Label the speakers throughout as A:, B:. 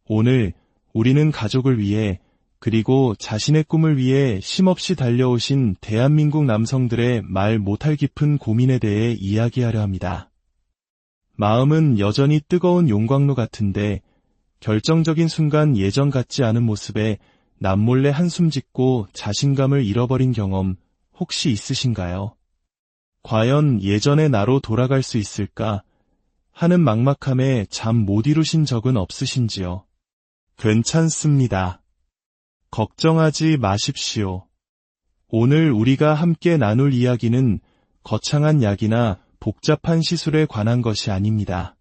A: 오늘 우리는 가족을 위해 그리고 자신의 꿈을 위해 쉼없이 달려오신 대한민국 남성들의 말 못할 깊은 고민에 대해 이야기하려 합니다. 마음은 여전히 뜨거운 용광로 같은데 결정적인 순간 예전 같지 않은 모습에 남몰래 한숨 짓고 자신감을 잃어버린 경험 혹시 있으신가요? 과연 예전의 나로 돌아갈 수 있을까 하는 막막함에 잠 못 이루신 적은 없으신지요? 괜찮습니다. 걱정하지 마십시오. 오늘 우리가 함께 나눌 이야기는 거창한 약이나 복잡한 시술에 관한 것이 아닙니다.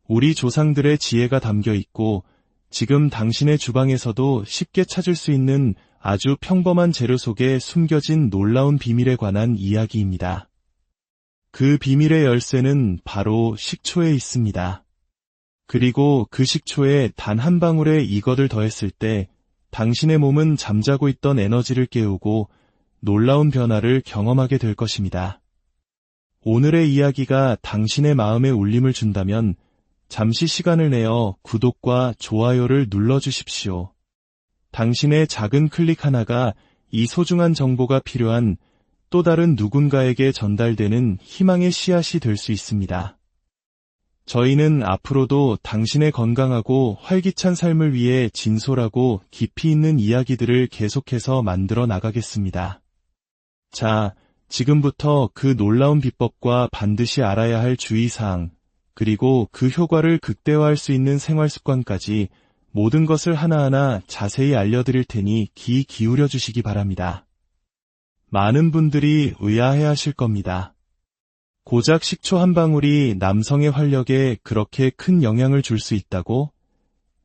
A: 우리 조상들의 지혜가 담겨 있고 지금 당신의 주방에서도 쉽게 찾을 수 있는 아주 평범한 재료 속에 숨겨진 놀라운 비밀에 관한 이야기입니다. 그 비밀의 열쇠는 바로 식초에 있습니다. 그리고 그 식초에 단 한 방울의 이것을 더했을 때 당신의 몸은 잠자고 있던 에너지를 깨우고 놀라운 변화를 경험하게 될 것입니다. 오늘의 이야기가 당신의 마음에 울림을 준다면 잠시 시간을 내어 구독과 좋아요를 눌러주십시오. 당신의 작은 클릭 하나가 이 소중한 정보가 필요한 또 다른 누군가에게 전달되는 희망의 씨앗이 될 수 있습니다. 저희는 앞으로도 당신의 건강하고 활기찬 삶을 위해 진솔하고 깊이 있는 이야기들을 계속해서 만들어 나가겠습니다. 자, 지금부터 그 놀라운 비법과 반드시 알아야 할 주의사항, 그리고 그 효과를 극대화할 수 있는 생활 습관까지 모든 것을 하나하나 자세히 알려드릴 테니 귀 기울여 주시기 바랍니다. 많은 분들이 의아해하실 겁니다. 고작 식초 한 방울이 남성의 활력에 그렇게 큰 영향을 줄 수 있다고?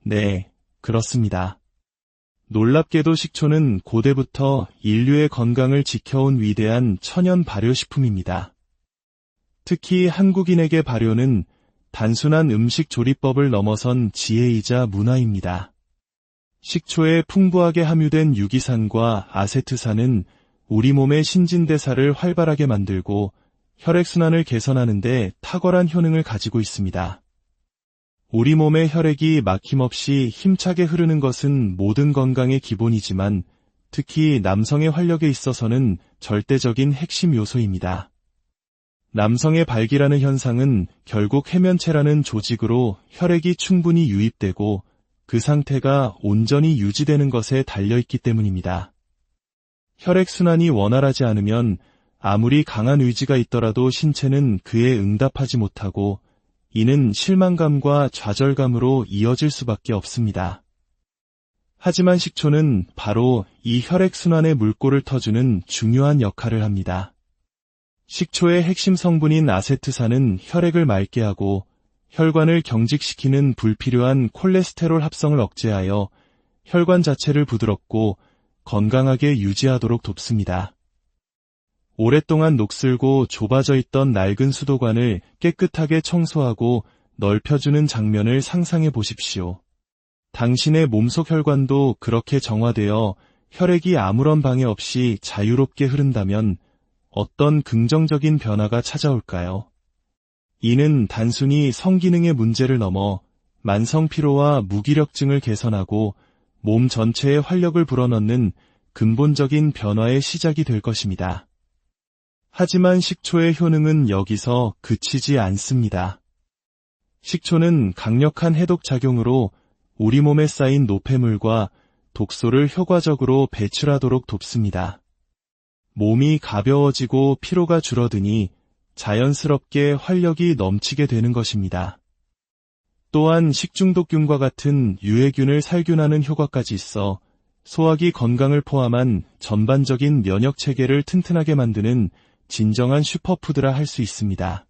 A: 네, 그렇습니다. 놀랍게도 식초는 고대부터 인류의 건강을 지켜온 위대한 천연 발효식품입니다. 특히 한국인에게 발효는 단순한 음식 조리법을 넘어선 지혜이자 문화입니다. 식초에 풍부하게 함유된 유기산과 아세트산은 우리 몸의 신진대사를 활발하게 만들고 혈액순환을 개선하는 데 탁월한 효능을 가지고 있습니다. 우리 몸의 혈액이 막힘없이 힘차게 흐르는 것은 모든 건강의 기본이지만 특히 남성의 활력에 있어서는 절대적인 핵심 요소입니다. 남성의 발기라는 현상은 결국 해면체라는 조직으로 혈액이 충분히 유입되고 그 상태가 온전히 유지되는 것에 달려있기 때문입니다. 혈액순환이 원활하지 않으면 아무리 강한 의지가 있더라도 신체는 그에 응답하지 못하고 이는 실망감과 좌절감으로 이어질 수밖에 없습니다. 하지만 식초는 바로 이 혈액순환의 물꼬를 터주는 중요한 역할을 합니다. 식초의 핵심 성분인 아세트산은 혈액을 맑게 하고 혈관을 경직시키는 불필요한 콜레스테롤 합성을 억제하여 혈관 자체를 부드럽고 건강하게 유지하도록 돕습니다. 오랫동안 녹슬고 좁아져 있던 낡은 수도관을 깨끗하게 청소하고 넓혀주는 장면을 상상해 보십시오. 당신의 몸속 혈관도 그렇게 정화되어 혈액이 아무런 방해 없이 자유롭게 흐른다면 어떤 긍정적인 변화가 찾아올까요? 이는 단순히 성기능의 문제를 넘어 만성 피로와 무기력증을 개선하고 몸 전체에 활력을 불어넣는 근본적인 변화의 시작이 될 것입니다. 하지만 식초의 효능은 여기서 그치지 않습니다. 식초는 강력한 해독 작용으로 우리 몸에 쌓인 노폐물과 독소를 효과적으로 배출하도록 돕습니다. 몸이 가벼워지고 피로가 줄어드니 자연스럽게 활력이 넘치게 되는 것입니다. 또한 식중독균과 같은 유해균을 살균하는 효과까지 있어 소화기 건강을 포함한 전반적인 면역 체계를 튼튼하게 만드는 진정한 슈퍼푸드라 할 수 있습니다.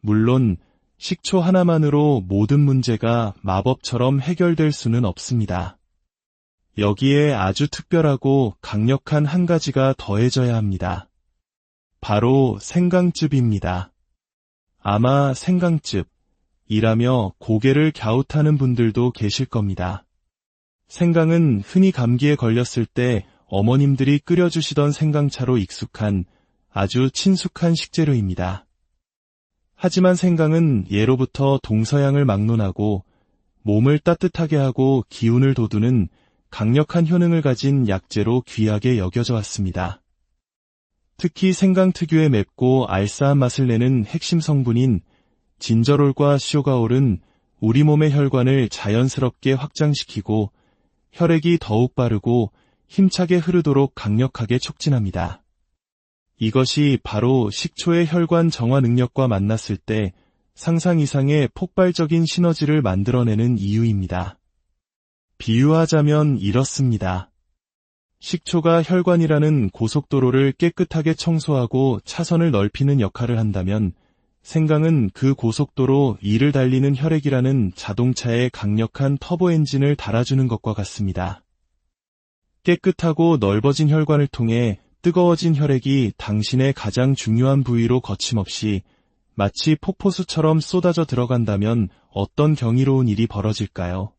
A: 물론 식초 하나만으로 모든 문제가 마법처럼 해결될 수는 없습니다. 여기에 아주 특별하고 강력한 한 가지가 더해져야 합니다. 바로 생강즙입니다. 아마 생강즙이라며 고개를 갸웃하는 분들도 계실 겁니다. 생강은 흔히 감기에 걸렸을 때 어머님들이 끓여주시던 생강차로 익숙한 아주 친숙한 식재료입니다. 하지만 생강은 예로부터 동서양을 막론하고 몸을 따뜻하게 하고 기운을 돋우는 강력한 효능을 가진 약재로 귀하게 여겨져 왔습니다. 특히 생강 특유의 맵고 알싸한 맛을 내는 핵심 성분인 진저롤과 쇼가올은 우리 몸의 혈관을 자연스럽게 확장시키고 혈액이 더욱 빠르고 힘차게 흐르도록 강력하게 촉진합니다. 이것이 바로 식초의 혈관 정화 능력과 만났을 때 상상 이상의 폭발적인 시너지를 만들어내는 이유입니다. 비유하자면 이렇습니다. 식초가 혈관이라는 고속도로를 깨끗하게 청소하고 차선을 넓히는 역할을 한다면 생강은 그 고속도로 이를 달리는 혈액이라는 자동차의 강력한 터보 엔진을 달아주는 것과 같습니다. 깨끗하고 넓어진 혈관을 통해 뜨거워진 혈액이 당신의 가장 중요한 부위로 거침없이 마치 폭포수처럼 쏟아져 들어간다면 어떤 경이로운 일이 벌어질까요?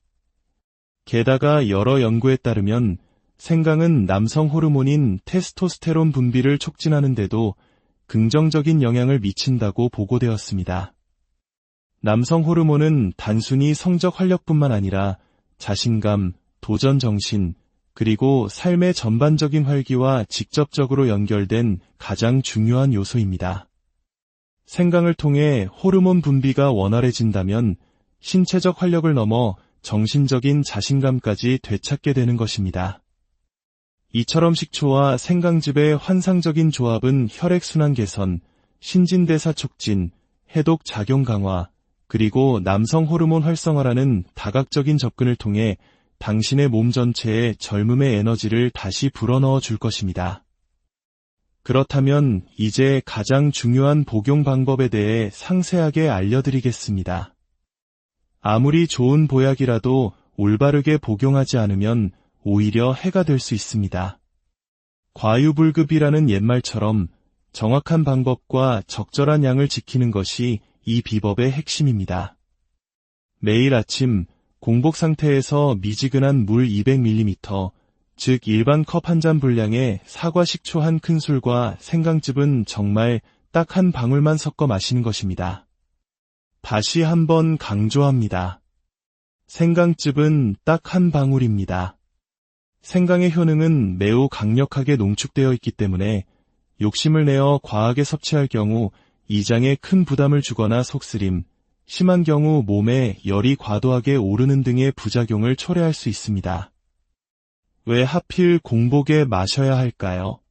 A: 게다가 여러 연구에 따르면 생강은 남성 호르몬인 테스토스테론 분비를 촉진하는 데도 긍정적인 영향을 미친다고 보고되었습니다. 남성 호르몬은 단순히 성적 활력뿐만 아니라 자신감, 도전 정신, 그리고 삶의 전반적인 활기와 직접적으로 연결된 가장 중요한 요소입니다. 생강을 통해 호르몬 분비가 원활해진다면 신체적 활력을 넘어 정신적인 자신감까지 되찾게 되는 것입니다. 이처럼 식초와 생강즙의 환상적인 조합은 혈액순환 개선, 신진대사 촉진, 해독 작용 강화, 그리고 남성 호르몬 활성화라는 다각적인 접근을 통해 당신의 몸 전체에 젊음의 에너지를 다시 불어넣어 줄 것입니다. 그렇다면 이제 가장 중요한 복용 방법에 대해 상세하게 알려드리겠습니다. 아무리 좋은 보약이라도 올바르게 복용하지 않으면 오히려 해가 될 수 있습니다. 과유불급이라는 옛말처럼 정확한 방법과 적절한 양을 지키는 것이 이 비법의 핵심입니다. 매일 아침 공복 상태에서 미지근한 물 200ml, 즉 일반 컵 한 잔 분량의 사과 식초 한 큰술과 생강즙은 정말 딱 한 방울만 섞어 마시는 것입니다. 다시 한번 강조합니다. 생강즙은 딱 한 방울입니다. 생강의 효능은 매우 강력하게 농축되어 있기 때문에 욕심을 내어 과하게 섭취할 경우 이장에 큰 부담을 주거나 속쓰림, 심한 경우 몸에 열이 과도하게 오르는 등의 부작용을 초래할 수 있습니다. 왜 하필 공복에 마셔야 할까요?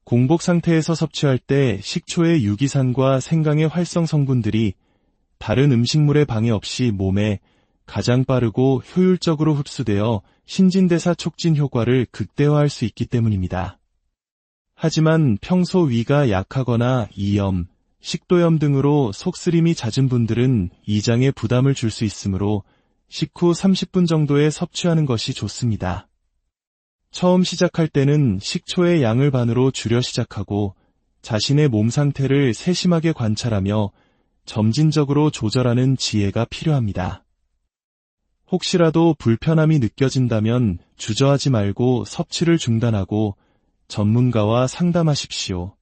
A: 공복 상태에서 섭취할 때 식초의 유기산과 생강의 활성 성분들이 다른 음식물의 방해 없이 몸에 가장 빠르고 효율적으로 흡수되어 신진대사 촉진 효과를 극대화할 수 있기 때문입니다. 하지만 평소 위가 약하거나 이염, 식도염 등으로 속쓰림이 잦은 분들은 이장에 부담을 줄 수 있으므로 식후 30분 정도에 섭취하는 것이 좋습니다. 처음 시작할 때는 식초의 양을 반으로 줄여 시작하고 자신의 몸 상태를 세심하게 관찰하며 점진적으로 조절하는 지혜가 필요합니다. 혹시라도 불편함이 느껴진다면 주저하지 말고 섭취를 중단하고 전문가와 상담하십시오.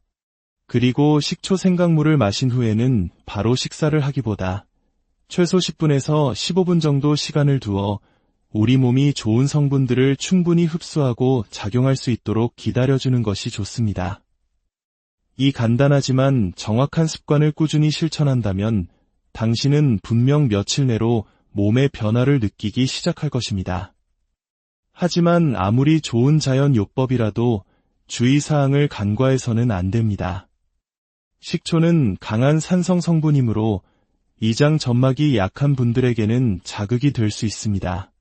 A: 그리고 식초 생강물을 마신 후에는 바로 식사를 하기보다 최소 10분에서 15분 정도 시간을 두어 우리 몸이 좋은 성분들을 충분히 흡수하고 작용할 수 있도록 기다려주는 것이 좋습니다. 이 간단하지만 정확한 습관을 꾸준히 실천한다면 당신은 분명 며칠 내로 몸의 변화를 느끼기 시작할 것입니다. 하지만 아무리 좋은 자연 요법이라도 주의사항을 간과해서는 안 됩니다. 식초는 강한 산성 성분이므로 이장 점막이 약한 분들에게는 자극이 될 수 있습니다.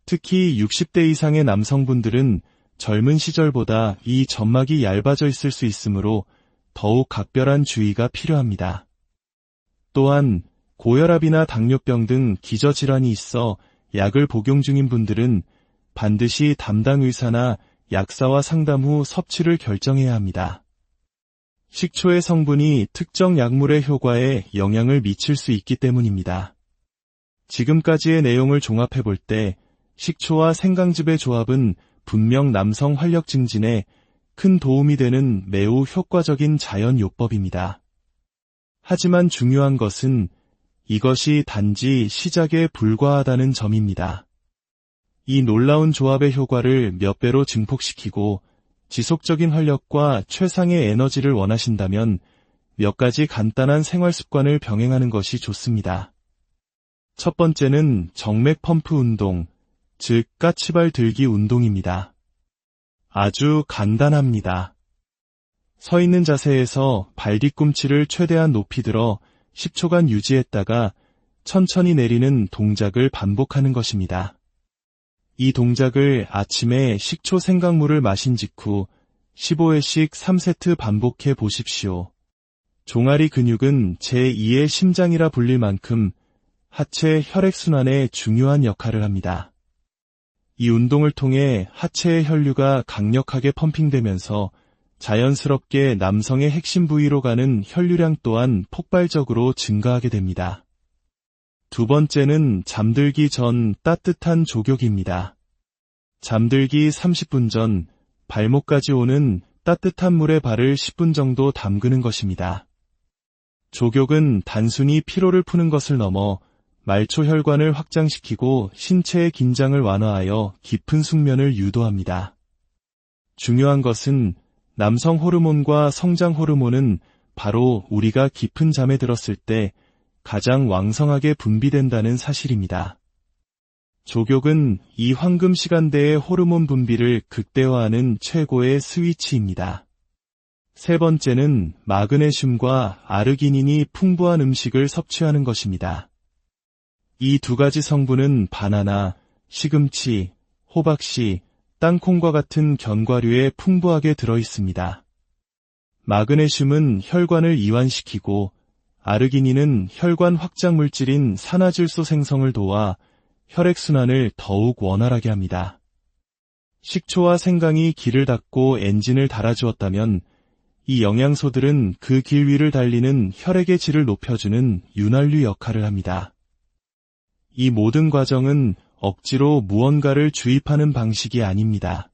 A: 특히 60대 이상의 남성분들은 젊은 시절보다 이 점막이 얇아져 있을 수 있으므로 더욱 각별한 주의가 필요합니다. 또한 고혈압이나 당뇨병 등 기저질환이 있어 약을 복용 중인 분들은 반드시 담당 의사나 약사와 상담 후 섭취를 결정해야 합니다. 식초의 성분이 특정 약물의 효과에 영향을 미칠 수 있기 때문입니다. 지금까지의 내용을 종합해 볼 때 식초와 생강즙의 조합은 분명 남성 활력 증진에 큰 도움이 되는 매우 효과적인 자연 요법입니다. 하지만 중요한 것은 이것이 단지 시작에 불과하다는 점입니다. 이 놀라운 조합의 효과를 몇 배로 증폭시키고 지속적인 활력과 최상의 에너지를 원하신다면 몇 가지 간단한 생활 습관을 병행하는 것이 좋습니다. 첫 번째는 정맥 펌프 운동, 즉 까치발 들기 운동입니다. 아주 간단합니다. 서 있는 자세에서 발 뒤꿈치를 최대한 높이 들어 10초간 유지했다가 천천히 내리는 동작을 반복하는 것입니다. 이 동작을 아침에 식초 생강물을 마신 직후 15회씩 3세트 반복해 보십시오. 종아리 근육은 제2의 심장이라 불릴 만큼 하체 혈액순환에 중요한 역할을 합니다. 이 운동을 통해 하체의 혈류가 강력하게 펌핑되면서 자연스럽게 남성의 핵심 부위로 가는 혈류량 또한 폭발적으로 증가하게 됩니다. 두 번째는 잠들기 전 따뜻한 족욕입니다. 잠들기 30분 전 발목까지 오는 따뜻한 물에 발을 10분 정도 담그는 것입니다. 족욕은 단순히 피로를 푸는 것을 넘어 말초 혈관을 확장시키고 신체의 긴장을 완화하여 깊은 숙면을 유도합니다. 중요한 것은 남성 호르몬과 성장 호르몬은 바로 우리가 깊은 잠에 들었을 때 가장 왕성하게 분비된다는 사실입니다. 족욕은 이 황금 시간대의 호르몬 분비를 극대화하는 최고의 스위치입니다. 세 번째는 마그네슘과 아르기닌이 풍부한 음식을 섭취하는 것입니다. 이 두 가지 성분은 바나나, 시금치, 호박씨, 땅콩과 같은 견과류에 풍부하게 들어있습니다. 마그네슘은 혈관을 이완시키고 아르기닌은 혈관 확장 물질인 산화질소 생성을 도와 혈액순환을 더욱 원활하게 합니다. 식초와 생강이 길을 닦고 엔진을 달아주었다면 이 영양소들은 그 길 위를 달리는 혈액의 질을 높여주는 윤활유 역할을 합니다. 이 모든 과정은 억지로 무언가를 주입하는 방식이 아닙니다.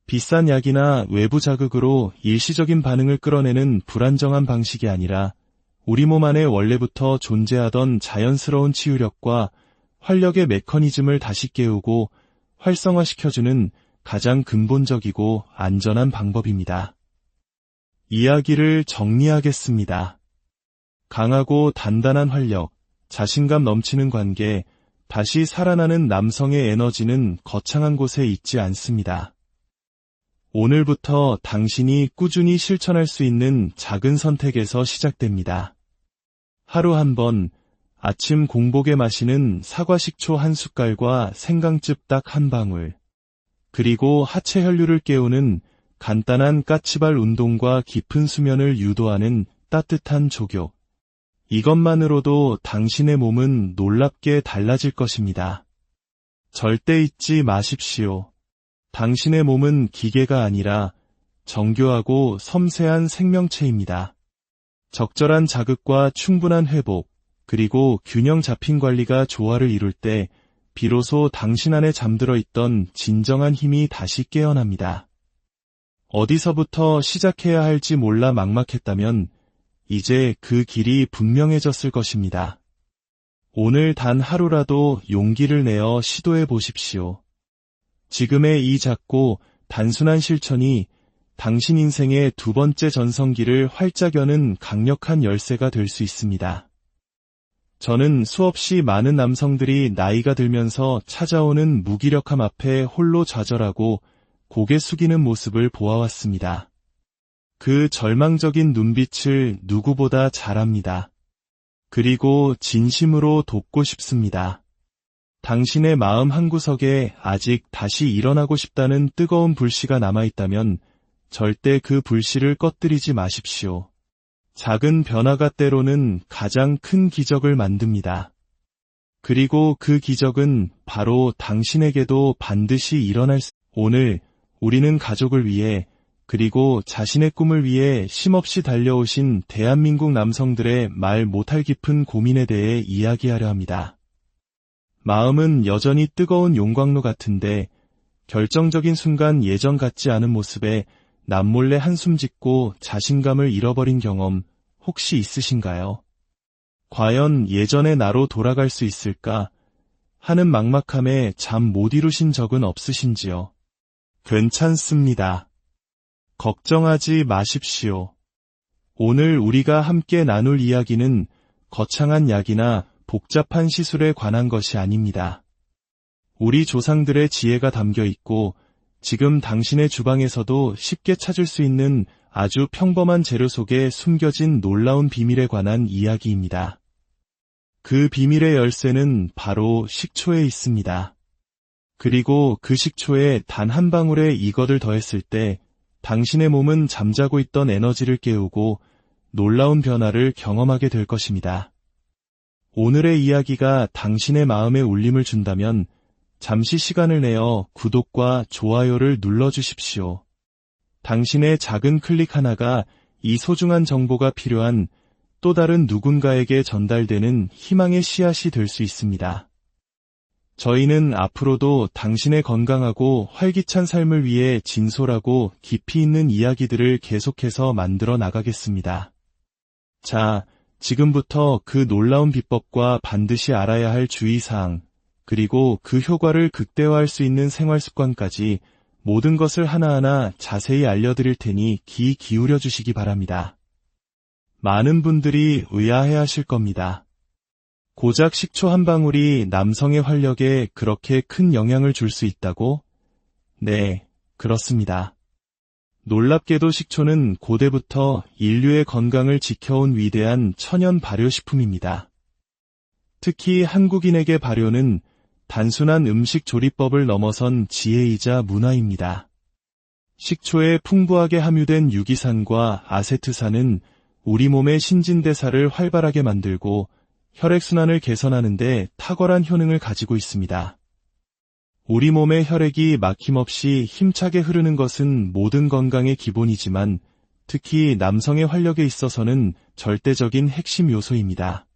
A: 비싼 약이나 외부 자극으로 일시적인 반응을 끌어내는 불안정한 방식이 아니라 우리 몸 안에 원래부터 존재하던 자연스러운 치유력과 활력의 메커니즘을 다시 깨우고 활성화시켜주는 가장 근본적이고 안전한 방법입니다. 이야기를 정리하겠습니다. 강하고 단단한 활력, 자신감 넘치는 관계, 다시 살아나는 남성의 에너지는 거창한 곳에 있지 않습니다. 오늘부터 당신이 꾸준히 실천할 수 있는 작은 선택에서 시작됩니다. 하루 한 번, 아침 공복에 마시는 사과식초 한 숟갈과 생강즙 딱 한 방울, 그리고 하체 혈류를 깨우는 간단한 까치발 운동과 깊은 수면을 유도하는 따뜻한 족욕. 이것만으로도 당신의 몸은 놀랍게 달라질 것입니다. 절대 잊지 마십시오. 당신의 몸은 기계가 아니라 정교하고 섬세한 생명체입니다. 적절한 자극과 충분한 회복, 그리고 균형 잡힌 관리가 조화를 이룰 때 비로소 당신 안에 잠들어 있던 진정한 힘이 다시 깨어납니다. 어디서부터 시작해야 할지 몰라 막막했다면 이제 그 길이 분명해졌을 것입니다. 오늘 단 하루라도 용기를 내어 시도해 보십시오. 지금의 이 작고 단순한 실천이 당신 인생의 두 번째 전성기를 활짝 여는 강력한 열쇠가 될 수 있습니다. 저는 수없이 많은 남성들이 나이가 들면서 찾아오는 무기력함 앞에 홀로 좌절하고 고개 숙이는 모습을 보아왔습니다. 그 절망적인 눈빛을 누구보다 잘 압니다. 그리고 진심으로 돕고 싶습니다. 당신의 마음 한구석에 아직 다시 일어나고 싶다는 뜨거운 불씨가 남아있다면 절대 그 불씨를 꺼뜨리지 마십시오. 작은 변화가 때로는 가장 큰 기적을 만듭니다. 그리고 그 기적은 바로 당신에게도 반드시 일어날 수... 오늘 우리는 가족을 위해 그리고 자신의 꿈을 위해 쉼없이 달려오신 대한민국 남성들의 말 못할 깊은 고민에 대해 이야기하려 합니다. 마음은 여전히 뜨거운 용광로 같은데 결정적인 순간 예전 같지 않은 모습에 남몰래 한숨 짓고 자신감을 잃어버린 경험 혹시 있으신가요? 과연 예전의 나로 돌아갈 수 있을까 하는 막막함에 잠 못 이루신 적은 없으신지요? 괜찮습니다. 걱정하지 마십시오. 오늘 우리가 함께 나눌 이야기는 거창한 약이나 복잡한 시술에 관한 것이 아닙니다. 우리 조상들의 지혜가 담겨 있고 지금 당신의 주방에서도 쉽게 찾을 수 있는 아주 평범한 재료 속에 숨겨진 놀라운 비밀에 관한 이야기입니다. 그 비밀의 열쇠는 바로 식초에 있습니다. 그리고 그 식초에 단 한 방울의 이것을 더했을 때 당신의 몸은 잠자고 있던 에너지를 깨우고 놀라운 변화를 경험하게 될 것입니다. 오늘의 이야기가 당신의 마음에 울림을 준다면 잠시 시간을 내어 구독과 좋아요를 눌러주십시오. 당신의 작은 클릭 하나가 이 소중한 정보가 필요한 또 다른 누군가에게 전달되는 희망의 씨앗이 될 수 있습니다. 저희는 앞으로도 당신의 건강하고 활기찬 삶을 위해 진솔하고 깊이 있는 이야기들을 계속해서 만들어 나가겠습니다. 자, 지금부터 그 놀라운 비법과 반드시 알아야 할 주의사항, 그리고 그 효과를 극대화할 수 있는 생활 습관까지 모든 것을 하나하나 자세히 알려드릴 테니 귀 기울여 주시기 바랍니다. 많은 분들이 의아해하실 겁니다. 고작 식초 한 방울이 남성의 활력에 그렇게 큰 영향을 줄 수 있다고? 네, 그렇습니다. 놀랍게도 식초는 고대부터 인류의 건강을 지켜온 위대한 천연 발효식품입니다. 특히 한국인에게 발효는 단순한 음식 조리법을 넘어선 지혜이자 문화입니다. 식초에 풍부하게 함유된 유기산과 아세트산은 우리 몸의 신진대사를 활발하게 만들고 혈액순환을 개선하는 데 탁월한 효능을 가지고 있습니다. 우리 몸의 혈액이 막힘없이 힘차게 흐르는 것은 모든 건강의 기본이지만 특히 남성의 활력에 있어서는 절대적인 핵심 요소입니다.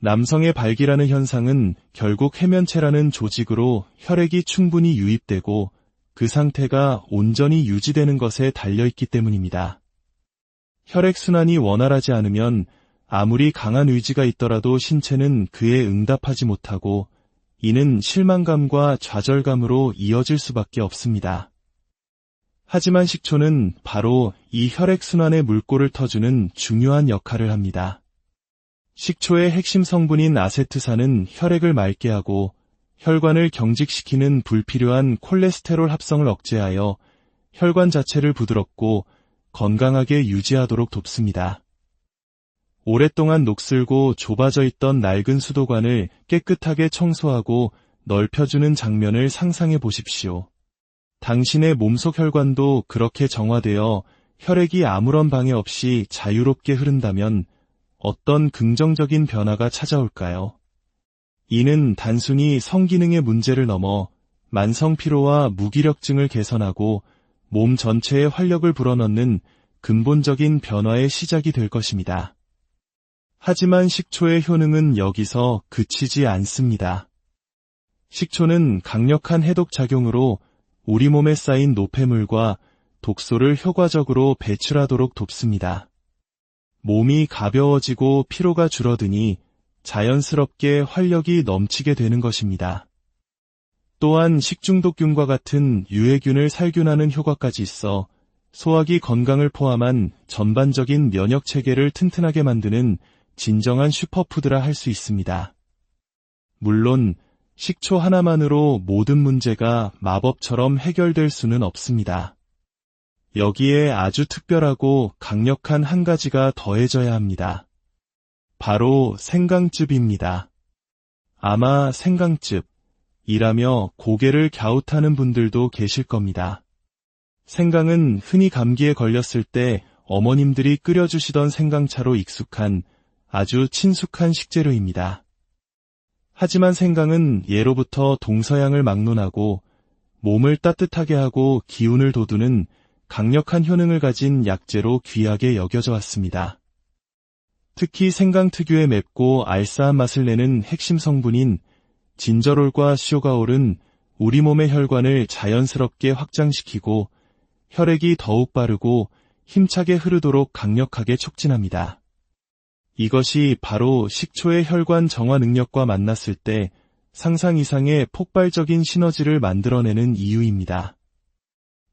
A: 남성의 발기라는 현상은 결국 해면체라는 조직으로 혈액이 충분히 유입되고 그 상태가 온전히 유지되는 것에 달려있기 때문입니다. 혈액순환이 원활하지 않으면 아무리 강한 의지가 있더라도 신체는 그에 응답하지 못하고 이는 실망감과 좌절감으로 이어질 수밖에 없습니다. 하지만 식초는 바로 이 혈액순환의 물꼬를 터주는 중요한 역할을 합니다. 식초의 핵심 성분인 아세트산은 혈액을 맑게 하고 혈관을 경직시키는 불필요한 콜레스테롤 합성을 억제하여 혈관 자체를 부드럽고 건강하게 유지하도록 돕습니다. 오랫동안 녹슬고 좁아져 있던 낡은 수도관을 깨끗하게 청소하고 넓혀주는 장면을 상상해 보십시오. 당신의 몸속 혈관도 그렇게 정화되어 혈액이 아무런 방해 없이 자유롭게 흐른다면 어떤 긍정적인 변화가 찾아올까요? 이는 단순히 성기능의 문제를 넘어 만성 피로와 무기력증을 개선하고 몸 전체에 활력을 불어넣는 근본적인 변화의 시작이 될 것입니다. 하지만 식초의 효능은 여기서 그치지 않습니다. 식초는 강력한 해독 작용으로 우리 몸에 쌓인 노폐물과 독소를 효과적으로 배출하도록 돕습니다. 몸이 가벼워지고 피로가 줄어드니 자연스럽게 활력이 넘치게 되는 것입니다. 또한 식중독균과 같은 유해균을 살균하는 효과까지 있어 소화기 건강을 포함한 전반적인 면역 체계를 튼튼하게 만드는 진정한 슈퍼푸드라 할 수 있습니다. 물론 식초 하나만으로 모든 문제가 마법처럼 해결될 수는 없습니다. 여기에 아주 특별하고 강력한 한 가지가 더해져야 합니다. 바로 생강즙입니다. 아마 생강즙이라며 고개를 갸웃하는 분들도 계실 겁니다. 생강은 흔히 감기에 걸렸을 때 어머님들이 끓여주시던 생강차로 익숙한 아주 친숙한 식재료입니다. 하지만 생강은 예로부터 동서양을 막론하고 몸을 따뜻하게 하고 기운을 돋우는 강력한 효능을 가진 약재로 귀하게 여겨져 왔습니다. 특히 생강 특유의 맵고 알싸한 맛을 내는 핵심 성분인 진저롤과 쇼가올은 우리 몸의 혈관을 자연스럽게 확장시키고 혈액이 더욱 빠르고 힘차게 흐르도록 강력하게 촉진합니다. 이것이 바로 식초의 혈관 정화 능력과 만났을 때 상상 이상의 폭발적인 시너지를 만들어내는 이유입니다.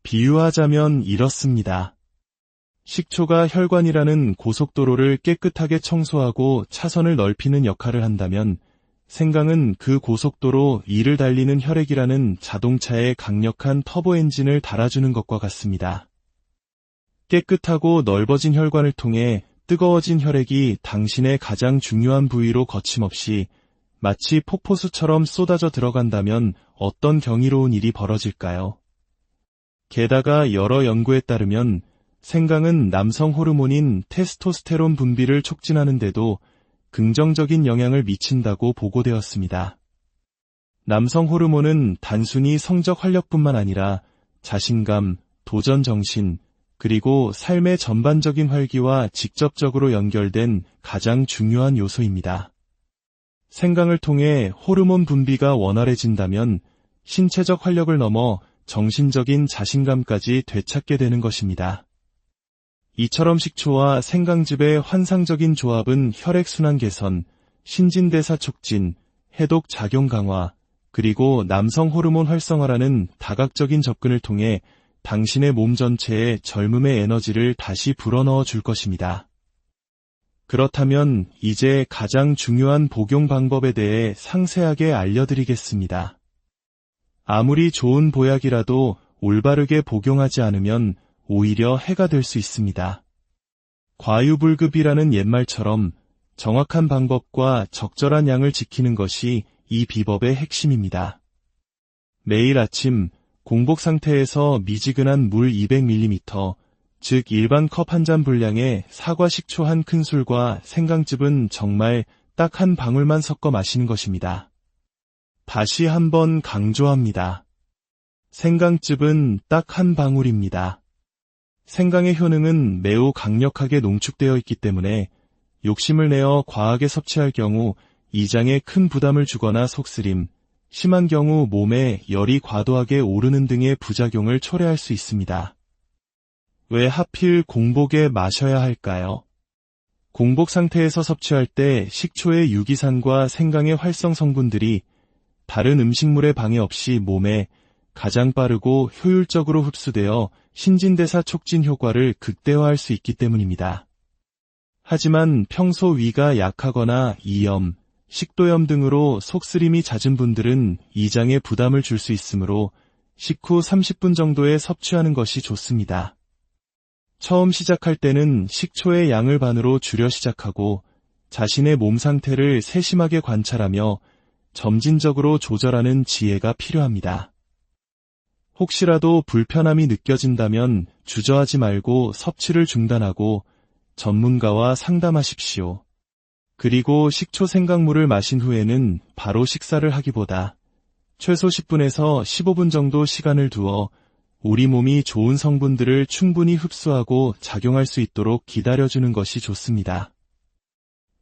A: 비유하자면 이렇습니다. 식초가 혈관이라는 고속도로를 깨끗하게 청소하고 차선을 넓히는 역할을 한다면 생강은 그 고속도로 이를 달리는 혈액이라는 자동차의 강력한 터보 엔진을 달아주는 것과 같습니다. 깨끗하고 넓어진 혈관을 통해 뜨거워진 혈액이 당신의 가장 중요한 부위로 거침없이 마치 폭포수처럼 쏟아져 들어간다면 어떤 경이로운 일이 벌어질까요? 게다가 여러 연구에 따르면 생강은 남성 호르몬인 테스토스테론 분비를 촉진하는 데도 긍정적인 영향을 미친다고 보고되었습니다. 남성 호르몬은 단순히 성적 활력뿐만 아니라 자신감, 도전 정신, 그리고 삶의 전반적인 활기와 직접적으로 연결된 가장 중요한 요소입니다. 생강을 통해 호르몬 분비가 원활해진다면 신체적 활력을 넘어 정신적인 자신감까지 되찾게 되는 것입니다. 이처럼 식초와 생강즙의 환상적인 조합은 혈액순환 개선, 신진대사 촉진, 해독 작용 강화, 그리고 남성 호르몬 활성화라는 다각적인 접근을 통해 당신의 몸 전체에 젊음의 에너지를 다시 불어넣어 줄 것입니다. 그렇다면 이제 가장 중요한 복용 방법에 대해 상세하게 알려드리겠습니다. 아무리 좋은 보약이라도 올바르게 복용하지 않으면 오히려 해가 될 수 있습니다. 과유불급이라는 옛말처럼 정확한 방법과 적절한 양을 지키는 것이 이 비법의 핵심입니다. 매일 아침 공복 상태에서 미지근한 물 200ml, 즉 일반 컵 한 잔 분량의 사과 식초 한 큰술과 생강즙은 정말 딱 한 방울만 섞어 마시는 것입니다. 다시 한번 강조합니다. 생강즙은 딱 한 방울입니다. 생강의 효능은 매우 강력하게 농축되어 있기 때문에 욕심을 내어 과하게 섭취할 경우 이장에 큰 부담을 주거나 속쓰림, 심한 경우 몸에 열이 과도하게 오르는 등의 부작용을 초래할 수 있습니다. 왜 하필 공복에 마셔야 할까요? 공복 상태에서 섭취할 때 식초의 유기산과 생강의 활성 성분들이 다른 음식물의 방해 없이 몸에 가장 빠르고 효율적으로 흡수되어 신진대사 촉진 효과를 극대화할 수 있기 때문입니다. 하지만 평소 위가 약하거나 이염, 식도염 등으로 속쓰림이 잦은 분들은 이장에 부담을 줄 수 있으므로 식후 30분 정도에 섭취하는 것이 좋습니다. 처음 시작할 때는 식초의 양을 반으로 줄여 시작하고 자신의 몸 상태를 세심하게 관찰하며 점진적으로 조절하는 지혜가 필요합니다. 혹시라도 불편함이 느껴진다면 주저하지 말고 섭취를 중단하고 전문가와 상담하십시오. 그리고 식초 생강물을 마신 후에는 바로 식사를 하기보다 최소 10분에서 15분 정도 시간을 두어 우리 몸이 좋은 성분들을 충분히 흡수하고 작용할 수 있도록 기다려주는 것이 좋습니다.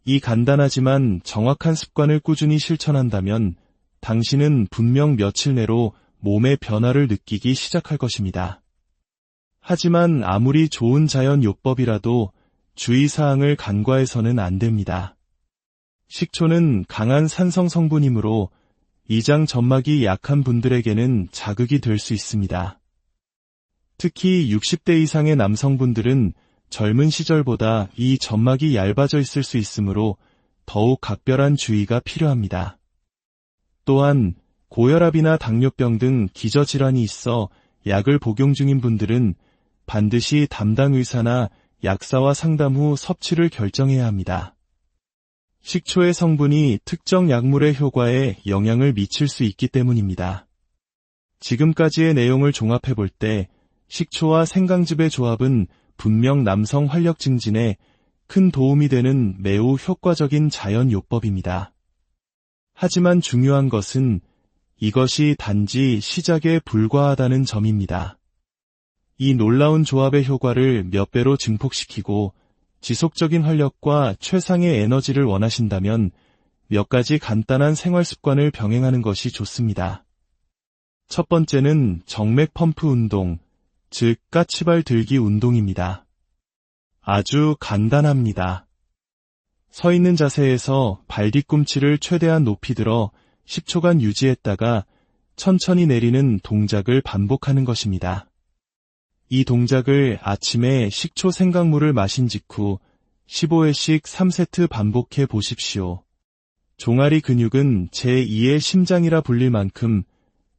A: 이 간단하지만 정확한 습관을 꾸준히 실천한다면 당신은 분명 며칠 내로 몸의 변화를 느끼기 시작할 것입니다. 하지만 아무리 좋은 자연 요법이라도 주의사항을 간과해서는 안 됩니다. 식초는 강한 산성 성분이므로 이장 점막이 약한 분들에게는 자극이 될 수 있습니다. 특히 60대 이상의 남성분들은 젊은 시절보다 이 점막이 얇아져 있을 수 있으므로 더욱 각별한 주의가 필요합니다. 또한 고혈압이나 당뇨병 등 기저질환이 있어 약을 복용 중인 분들은 반드시 담당 의사나 약사와 상담 후 섭취를 결정해야 합니다. 식초의 성분이 특정 약물의 효과에 영향을 미칠 수 있기 때문입니다. 지금까지의 내용을 종합해 볼 때 식초와 생강즙의 조합은 분명 남성 활력 증진에 큰 도움이 되는 매우 효과적인 자연 요법입니다. 하지만 중요한 것은 이것이 단지 시작에 불과하다는 점입니다. 이 놀라운 조합의 효과를 몇 배로 증폭시키고 지속적인 활력과 최상의 에너지를 원하신다면 몇 가지 간단한 생활 습관을 병행하는 것이 좋습니다. 첫 번째는 정맥 펌프 운동, 즉 까치발 들기 운동입니다. 아주 간단합니다. 서 있는 자세에서 발 뒤꿈치를 최대한 높이 들어 10초간 유지했다가 천천히 내리는 동작을 반복하는 것입니다. 이 동작을 아침에 식초 생강물을 마신 직후 15회씩 3세트 반복해 보십시오. 종아리 근육은 제2의 심장이라 불릴 만큼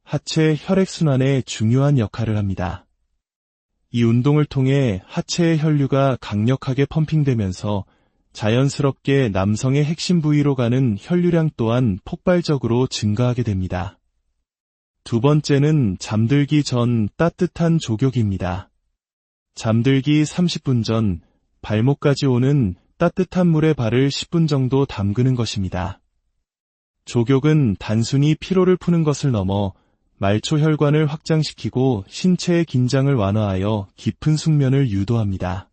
A: 하체 혈액순환에 중요한 역할을 합니다. 이 운동을 통해 하체의 혈류가 강력하게 펌핑되면서 자연스럽게 남성의 핵심 부위로 가는 혈류량 또한 폭발적으로 증가하게 됩니다. 두 번째는 잠들기 전 따뜻한 족욕입니다. 잠들기 30분 전 발목까지 오는 따뜻한 물에 발을 10분 정도 담그는 것입니다. 족욕은 단순히 피로를 푸는 것을 넘어 말초 혈관을 확장시키고 신체의 긴장을 완화하여 깊은 숙면을 유도합니다.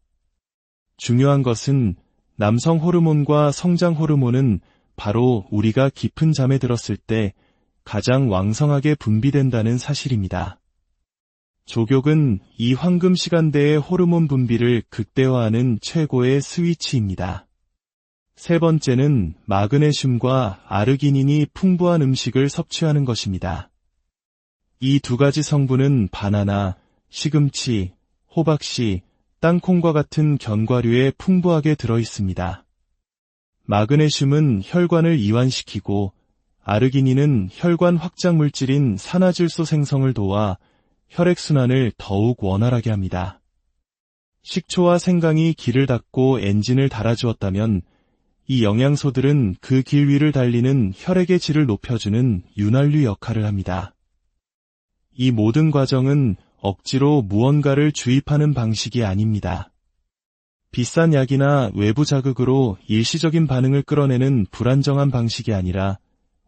A: 중요한 것은 남성 호르몬과 성장 호르몬은 바로 우리가 깊은 잠에 들었을 때 가장 왕성하게 분비된다는 사실입니다. 족욕은 이 황금 시간대의 호르몬 분비를 극대화하는 최고의 스위치입니다. 세 번째는 마그네슘과 아르기닌이 풍부한 음식을 섭취하는 것입니다. 이 두 가지 성분은 바나나, 시금치, 호박씨, 땅콩과 같은 견과류에 풍부하게 들어있습니다. 마그네슘은 혈관을 이완시키고 아르기닌은 혈관 확장 물질인 산화질소 생성을 도와 혈액순환을 더욱 원활하게 합니다. 식초와 생강이 길을 닦고 엔진을 달아주었다면 이 영양소들은 그 길 위를 달리는 혈액의 질을 높여주는 윤활유 역할을 합니다. 이 모든 과정은 억지로 무언가를 주입하는 방식이 아닙니다. 비싼 약이나 외부 자극으로 일시적인 반응을 끌어내는 불안정한 방식이 아니라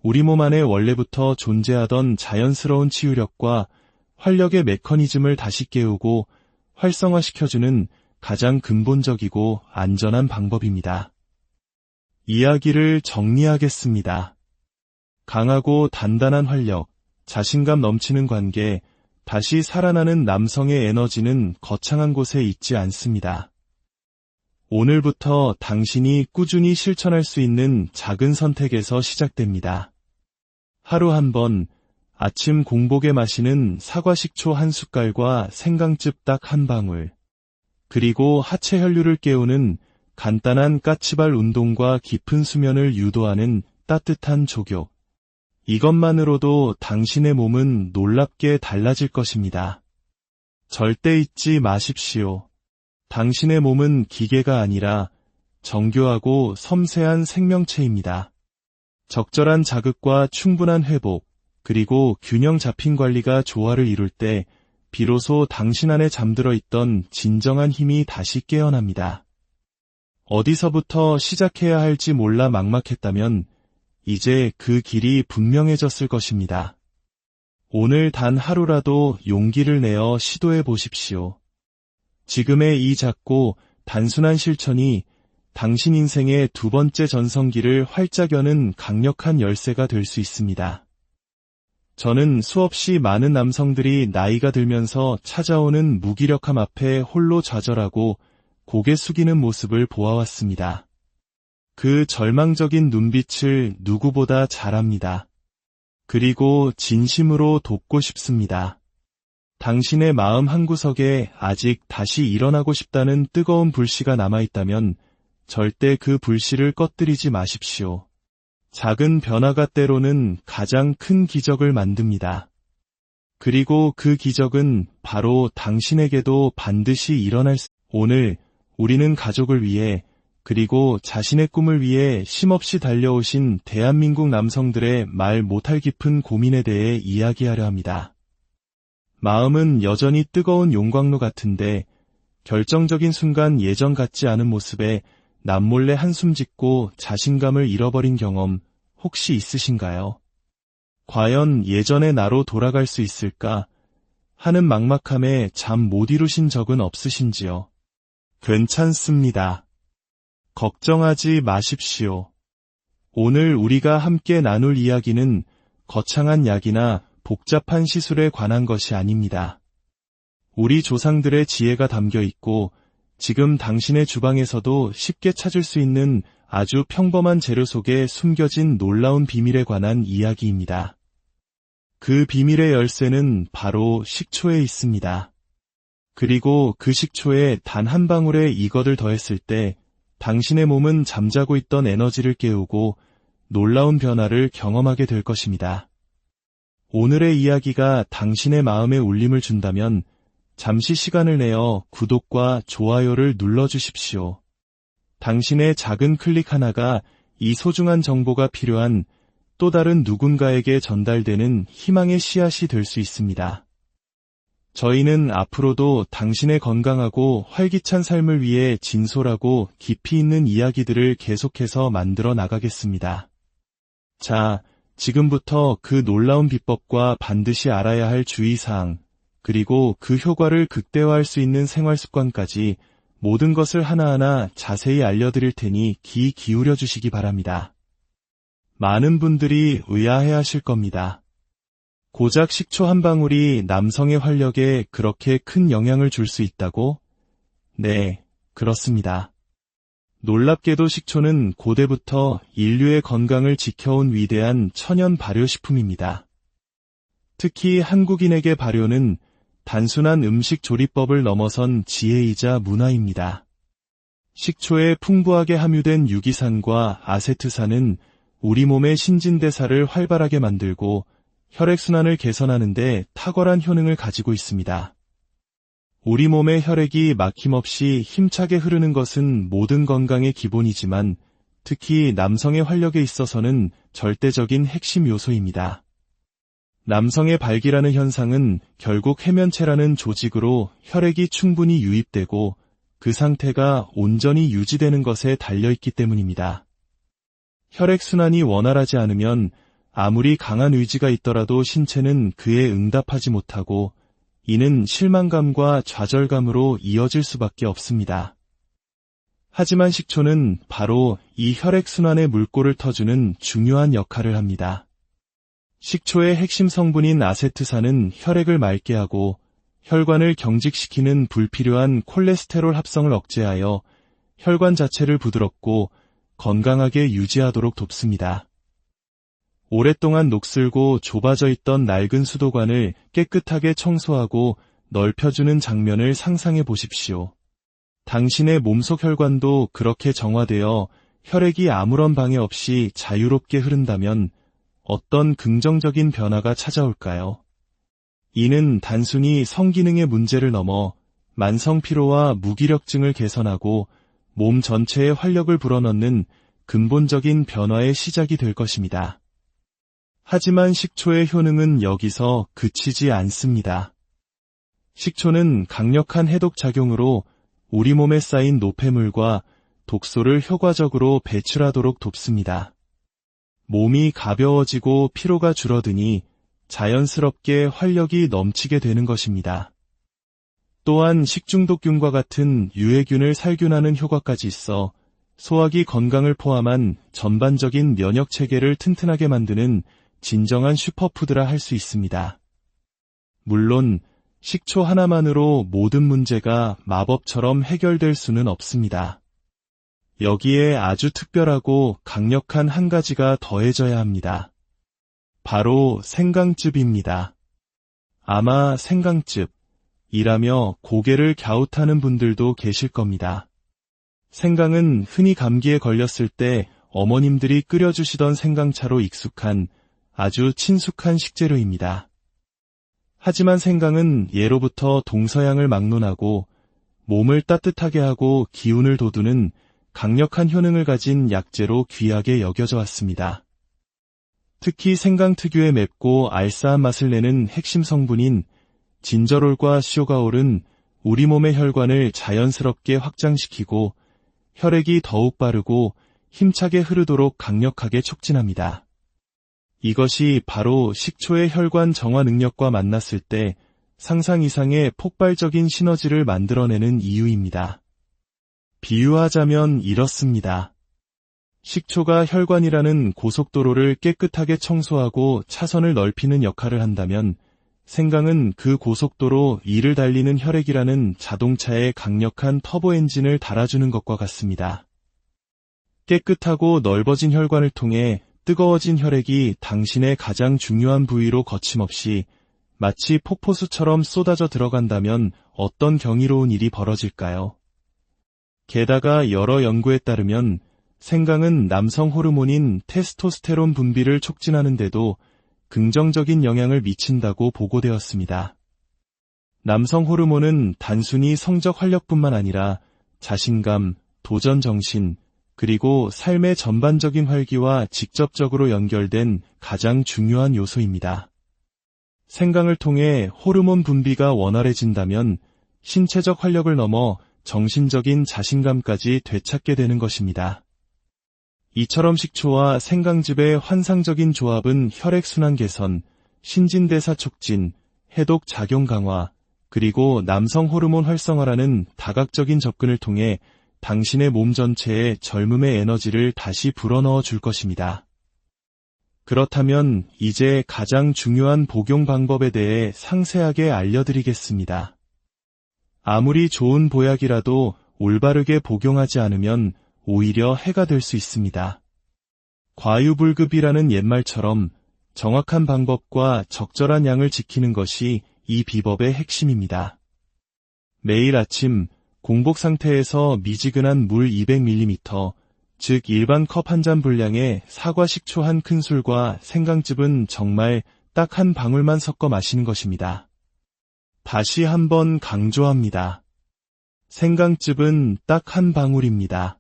A: 우리 몸 안에 원래부터 존재하던 자연스러운 치유력과 활력의 메커니즘을 다시 깨우고 활성화시켜주는 가장 근본적이고 안전한 방법입니다. 이야기를 정리하겠습니다. 강하고 단단한 활력, 자신감 넘치는 관계, 다시 살아나는 남성의 에너지는 거창한 곳에 있지 않습니다. 오늘부터 당신이 꾸준히 실천할 수 있는 작은 선택에서 시작됩니다. 하루 한 번, 아침 공복에 마시는 사과식초 한 숟갈과 생강즙 딱 한 방울, 그리고 하체 혈류를 깨우는 간단한 까치발 운동과 깊은 수면을 유도하는 따뜻한 족욕. 이것만으로도 당신의 몸은 놀랍게 달라질 것입니다. 절대 잊지 마십시오. 당신의 몸은 기계가 아니라 정교하고 섬세한 생명체입니다. 적절한 자극과 충분한 회복, 그리고 균형 잡힌 관리가 조화를 이룰 때 비로소 당신 안에 잠들어 있던 진정한 힘이 다시 깨어납니다. 어디서부터 시작해야 할지 몰라 막막했다면 이제 그 길이 분명해졌을 것입니다. 오늘 단 하루라도 용기를 내어 시도해 보십시오. 지금의 이 작고 단순한 실천이 당신 인생의 두 번째 전성기를 활짝 여는 강력한 열쇠가 될 수 있습니다. 저는 수없이 많은 남성들이 나이가 들면서 찾아오는 무기력함 앞에 홀로 좌절하고 고개 숙이는 모습을 보아왔습니다. 그 절망적인 눈빛을 누구보다 잘 압니다. 그리고 진심으로 돕고 싶습니다. 당신의 마음 한구석에 아직 다시 일어나고 싶다는 뜨거운 불씨가 남아있다면 절대 그 불씨를 꺼뜨리지 마십시오. 작은 변화가 때로는 가장 큰 기적을 만듭니다. 그리고 그 기적은 바로 당신에게도 반드시 일어날 수... 오늘 우리는 가족을 위해 그리고 자신의 꿈을 위해 쉼없이 달려오신 대한민국 남성들의 말 못할 깊은 고민에 대해 이야기하려 합니다. 마음은 여전히 뜨거운 용광로 같은데 결정적인 순간 예전 같지 않은 모습에 남몰래 한숨 짓고 자신감을 잃어버린 경험 혹시 있으신가요? 과연 예전의 나로 돌아갈 수 있을까 하는 막막함에 잠 못 이루신 적은 없으신지요? 괜찮습니다. 걱정하지 마십시오. 오늘 우리가 함께 나눌 이야기는 거창한 약이나 복잡한 시술에 관한 것이 아닙니다. 우리 조상들의 지혜가 담겨 있고 지금 당신의 주방에서도 쉽게 찾을 수 있는 아주 평범한 재료 속에 숨겨진 놀라운 비밀에 관한 이야기입니다. 그 비밀의 열쇠는 바로 식초에 있습니다. 그리고 그 식초에 단 한 방울의 이것을 더했을 때 당신의 몸은 잠자고 있던 에너지를 깨우고 놀라운 변화를 경험하게 될 것입니다. 오늘의 이야기가 당신의 마음에 울림을 준다면 잠시 시간을 내어 구독과 좋아요를 눌러주십시오. 당신의 작은 클릭 하나가 이 소중한 정보가 필요한 또 다른 누군가에게 전달되는 희망의 씨앗이 될 수 있습니다. 저희는 앞으로도 당신의 건강하고 활기찬 삶을 위해 진솔하고 깊이 있는 이야기들을 계속해서 만들어 나가겠습니다. 자, 지금부터 그 놀라운 비법과 반드시 알아야 할 주의사항, 그리고 그 효과를 극대화할 수 있는 생활 습관까지 모든 것을 하나하나 자세히 알려드릴 테니 귀 기울여 주시기 바랍니다. 많은 분들이 의아해하실 겁니다. 고작 식초 한 방울이 남성의 활력에 그렇게 큰 영향을 줄 수 있다고? 네, 그렇습니다. 놀랍게도 식초는 고대부터 인류의 건강을 지켜온 위대한 천연 발효식품입니다. 특히 한국인에게 발효는 단순한 음식 조리법을 넘어선 지혜이자 문화입니다. 식초에 풍부하게 함유된 유기산과 아세트산은 우리 몸의 신진대사를 활발하게 만들고 혈액순환을 개선하는 데 탁월한 효능을 가지고 있습니다. 우리 몸의 혈액이 막힘없이 힘차게 흐르는 것은 모든 건강의 기본이지만 특히 남성의 활력에 있어서는 절대적인 핵심 요소입니다. 남성의 발기라는 현상은 결국 해면체라는 조직으로 혈액이 충분히 유입되고 그 상태가 온전히 유지되는 것에 달려있기 때문입니다. 혈액순환이 원활하지 않으면 아무리 강한 의지가 있더라도 신체는 그에 응답하지 못하고 이는 실망감과 좌절감으로 이어질 수밖에 없습니다. 하지만 식초는 바로 이 혈액순환의 물꼬를 터주는 중요한 역할을 합니다. 식초의 핵심 성분인 아세트산은 혈액을 맑게 하고 혈관을 경직시키는 불필요한 콜레스테롤 합성을 억제하여 혈관 자체를 부드럽고 건강하게 유지하도록 돕습니다. 오랫동안 녹슬고 좁아져 있던 낡은 수도관을 깨끗하게 청소하고 넓혀주는 장면을 상상해 보십시오. 당신의 몸속 혈관도 그렇게 정화되어 혈액이 아무런 방해 없이 자유롭게 흐른다면 어떤 긍정적인 변화가 찾아올까요? 이는 단순히 성기능의 문제를 넘어 만성피로와 무기력증을 개선하고 몸 전체에 활력을 불어넣는 근본적인 변화의 시작이 될 것입니다. 하지만 식초의 효능은 여기서 그치지 않습니다. 식초는 강력한 해독작용으로 우리 몸에 쌓인 노폐물과 독소를 효과적으로 배출하도록 돕습니다. 몸이 가벼워지고 피로가 줄어드니 자연스럽게 활력이 넘치게 되는 것입니다. 또한 식중독균과 같은 유해균을 살균하는 효과까지 있어 소화기 건강을 포함한 전반적인 면역체계를 튼튼하게 만드는 진정한 슈퍼푸드라 할 수 있습니다. 물론 식초 하나만으로 모든 문제가 마법처럼 해결될 수는 없습니다. 여기에 아주 특별하고 강력한 한 가지가 더해져야 합니다. 바로 생강즙입니다. 아마 생강즙이라며 고개를 갸웃하는 분들도 계실 겁니다. 생강은 흔히 감기에 걸렸을 때 어머님들이 끓여주시던 생강차로 익숙한 아주 친숙한 식재료입니다. 하지만 생강은 예로부터 동서양을 막론하고 몸을 따뜻하게 하고 기운을 돋우는 강력한 효능을 가진 약재로 귀하게 여겨져 왔습니다. 특히 생강 특유의 맵고 알싸한 맛을 내는 핵심 성분인 진저롤과 쇼가올은 우리 몸의 혈관을 자연스럽게 확장시키고 혈액이 더욱 빠르고 힘차게 흐르도록 강력하게 촉진합니다. 이것이 바로 식초의 혈관 정화 능력과 만났을 때 상상 이상의 폭발적인 시너지를 만들어내는 이유입니다. 비유하자면 이렇습니다. 식초가 혈관이라는 고속도로를 깨끗하게 청소하고 차선을 넓히는 역할을 한다면 생강은 그 고속도로 이를 달리는 혈액이라는 자동차의 강력한 터보 엔진을 달아주는 것과 같습니다. 깨끗하고 넓어진 혈관을 통해 뜨거워진 혈액이 당신의 가장 중요한 부위로 거침없이 마치 폭포수처럼 쏟아져 들어간다면 어떤 경이로운 일이 벌어질까요? 게다가 여러 연구에 따르면 생강은 남성 호르몬인 테스토스테론 분비를 촉진하는 데도 긍정적인 영향을 미친다고 보고되었습니다. 남성 호르몬은 단순히 성적 활력뿐만 아니라 자신감, 도전 정신, 그리고 삶의 전반적인 활기와 직접적으로 연결된 가장 중요한 요소입니다. 생강을 통해 호르몬 분비가 원활해진다면 신체적 활력을 넘어 정신적인 자신감까지 되찾게 되는 것입니다. 이처럼 식초와 생강즙의 환상적인 조합은 혈액순환 개선, 신진대사 촉진, 해독 작용 강화, 그리고 남성 호르몬 활성화라는 다각적인 접근을 통해 당신의 몸 전체에 젊음의 에너지를 다시 불어넣어 줄 것입니다. 그렇다면 이제 가장 중요한 복용 방법에 대해 상세하게 알려드리겠습니다. 아무리 좋은 보약이라도 올바르게 복용하지 않으면 오히려 해가 될 수 있습니다. 과유불급이라는 옛말처럼 정확한 방법과 적절한 양을 지키는 것이 이 비법의 핵심입니다. 매일 아침 공복 상태에서 미지근한 물 200ml, 즉 일반 컵 한 잔 분량의 사과 식초 한 큰술과 생강즙은 정말 딱 한 방울만 섞어 마시는 것입니다. 다시 한번 강조합니다. 생강즙은 딱 한 방울입니다.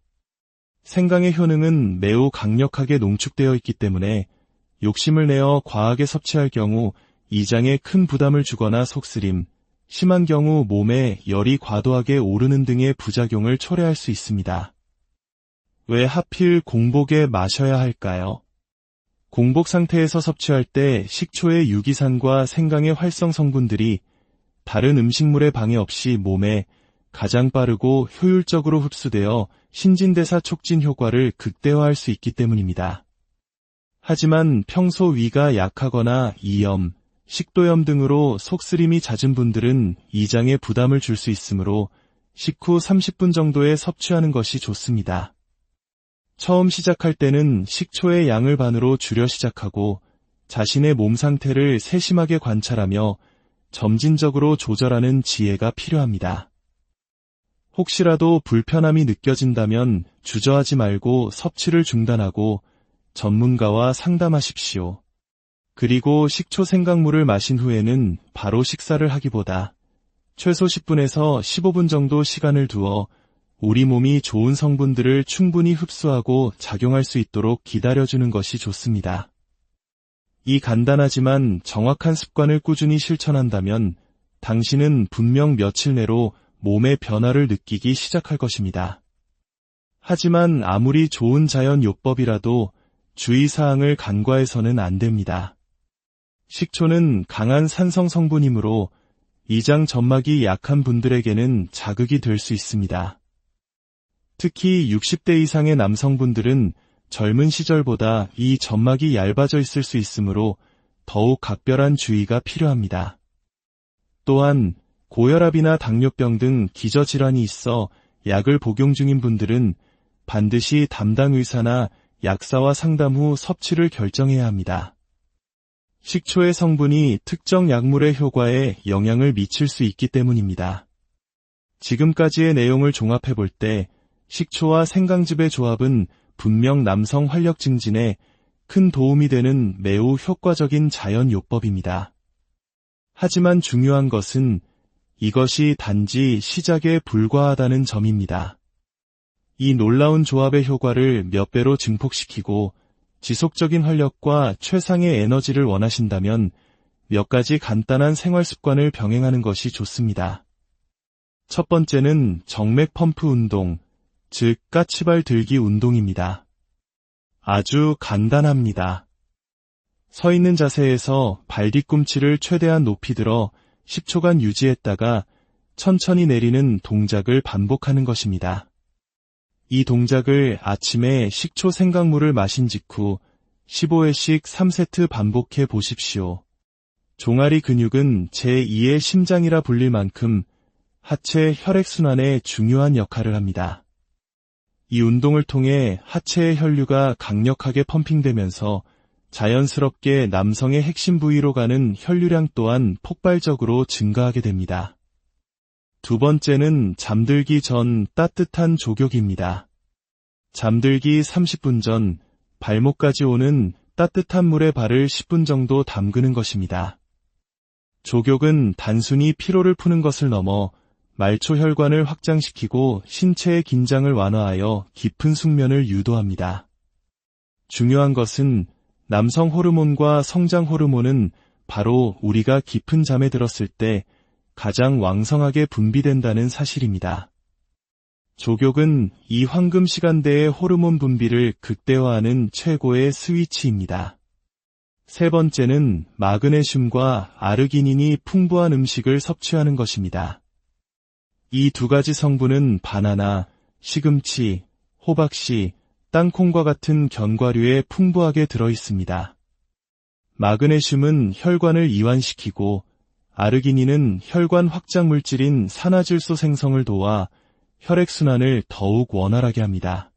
A: 생강의 효능은 매우 강력하게 농축되어 있기 때문에 욕심을 내어 과하게 섭취할 경우 이장에 큰 부담을 주거나 속쓰림, 심한 경우 몸에 열이 과도하게 오르는 등의 부작용을 초래할 수 있습니다. 왜 하필 공복에 마셔야 할까요? 공복 상태에서 섭취할 때 식초의 유기산과 생강의 활성 성분들이 다른 음식물의 방해 없이 몸에 가장 빠르고 효율적으로 흡수되어 신진대사 촉진 효과를 극대화할 수 있기 때문입니다. 하지만 평소 위가 약하거나 이염, 식도염 등으로 속쓰림이 잦은 분들은 이장에 부담을 줄 수 있으므로 식후 30분 정도에 섭취하는 것이 좋습니다. 처음 시작할 때는 식초의 양을 반으로 줄여 시작하고 자신의 몸 상태를 세심하게 관찰하며 점진적으로 조절하는 지혜가 필요합니다. 혹시라도 불편함이 느껴진다면 주저하지 말고 섭취를 중단하고 전문가와 상담하십시오. 그리고 식초 생강물을 마신 후에는 바로 식사를 하기보다 최소 10분에서 15분 정도 시간을 두어 우리 몸이 좋은 성분들을 충분히 흡수하고 작용할 수 있도록 기다려주는 것이 좋습니다. 이 간단하지만 정확한 습관을 꾸준히 실천한다면 당신은 분명 며칠 내로 몸의 변화를 느끼기 시작할 것입니다. 하지만 아무리 좋은 자연 요법이라도 주의사항을 간과해서는 안 됩니다. 식초는 강한 산성 성분이므로 이장 점막이 약한 분들에게는 자극이 될 수 있습니다. 특히 60대 이상의 남성분들은 젊은 시절보다 이 점막이 얇아져 있을 수 있으므로 더욱 각별한 주의가 필요합니다. 또한 고혈압이나 당뇨병 등 기저질환이 있어 약을 복용 중인 분들은 반드시 담당 의사나 약사와 상담 후 섭취를 결정해야 합니다. 식초의 성분이 특정 약물의 효과에 영향을 미칠 수 있기 때문입니다. 지금까지의 내용을 종합해 볼 때 식초와 생강즙의 조합은 분명 남성 활력 증진에 큰 도움이 되는 매우 효과적인 자연 요법입니다. 하지만 중요한 것은 이것이 단지 시작에 불과하다는 점입니다. 이 놀라운 조합의 효과를 몇 배로 증폭시키고 지속적인 활력과 최상의 에너지를 원하신다면 몇 가지 간단한 생활 습관을 병행하는 것이 좋습니다. 첫 번째는 정맥 펌프 운동, 즉 까치발 들기 운동입니다. 아주 간단합니다. 서 있는 자세에서 발 뒤꿈치를 최대한 높이 들어 10초간 유지했다가 천천히 내리는 동작을 반복하는 것입니다. 이 동작을 아침에 식초 생강물을 마신 직후 15회씩 3세트 반복해 보십시오. 종아리 근육은 제2의 심장이라 불릴 만큼 하체 혈액순환에 중요한 역할을 합니다. 이 운동을 통해 하체의 혈류가 강력하게 펌핑되면서 자연스럽게 남성의 핵심 부위로 가는 혈류량 또한 폭발적으로 증가하게 됩니다. 두 번째는 잠들기 전 따뜻한 족욕입니다. 잠들기 30분 전 발목까지 오는 따뜻한 물에 발을 10분 정도 담그는 것입니다. 족욕은 단순히 피로를 푸는 것을 넘어 말초 혈관을 확장시키고 신체의 긴장을 완화하여 깊은 숙면을 유도합니다. 중요한 것은 남성 호르몬과 성장 호르몬은 바로 우리가 깊은 잠에 들었을 때 가장 왕성하게 분비된다는 사실입니다. 족욕은 이 황금 시간대의 호르몬 분비를 극대화하는 최고의 스위치입니다. 세 번째는 마그네슘과 아르기닌이 풍부한 음식을 섭취하는 것입니다. 이 두 가지 성분은 바나나, 시금치, 호박씨, 땅콩과 같은 견과류에 풍부하게 들어있습니다. 마그네슘은 혈관을 이완시키고 아르기닌은 혈관 확장 물질인 산화질소 생성을 도와 혈액순환을 더욱 원활하게 합니다.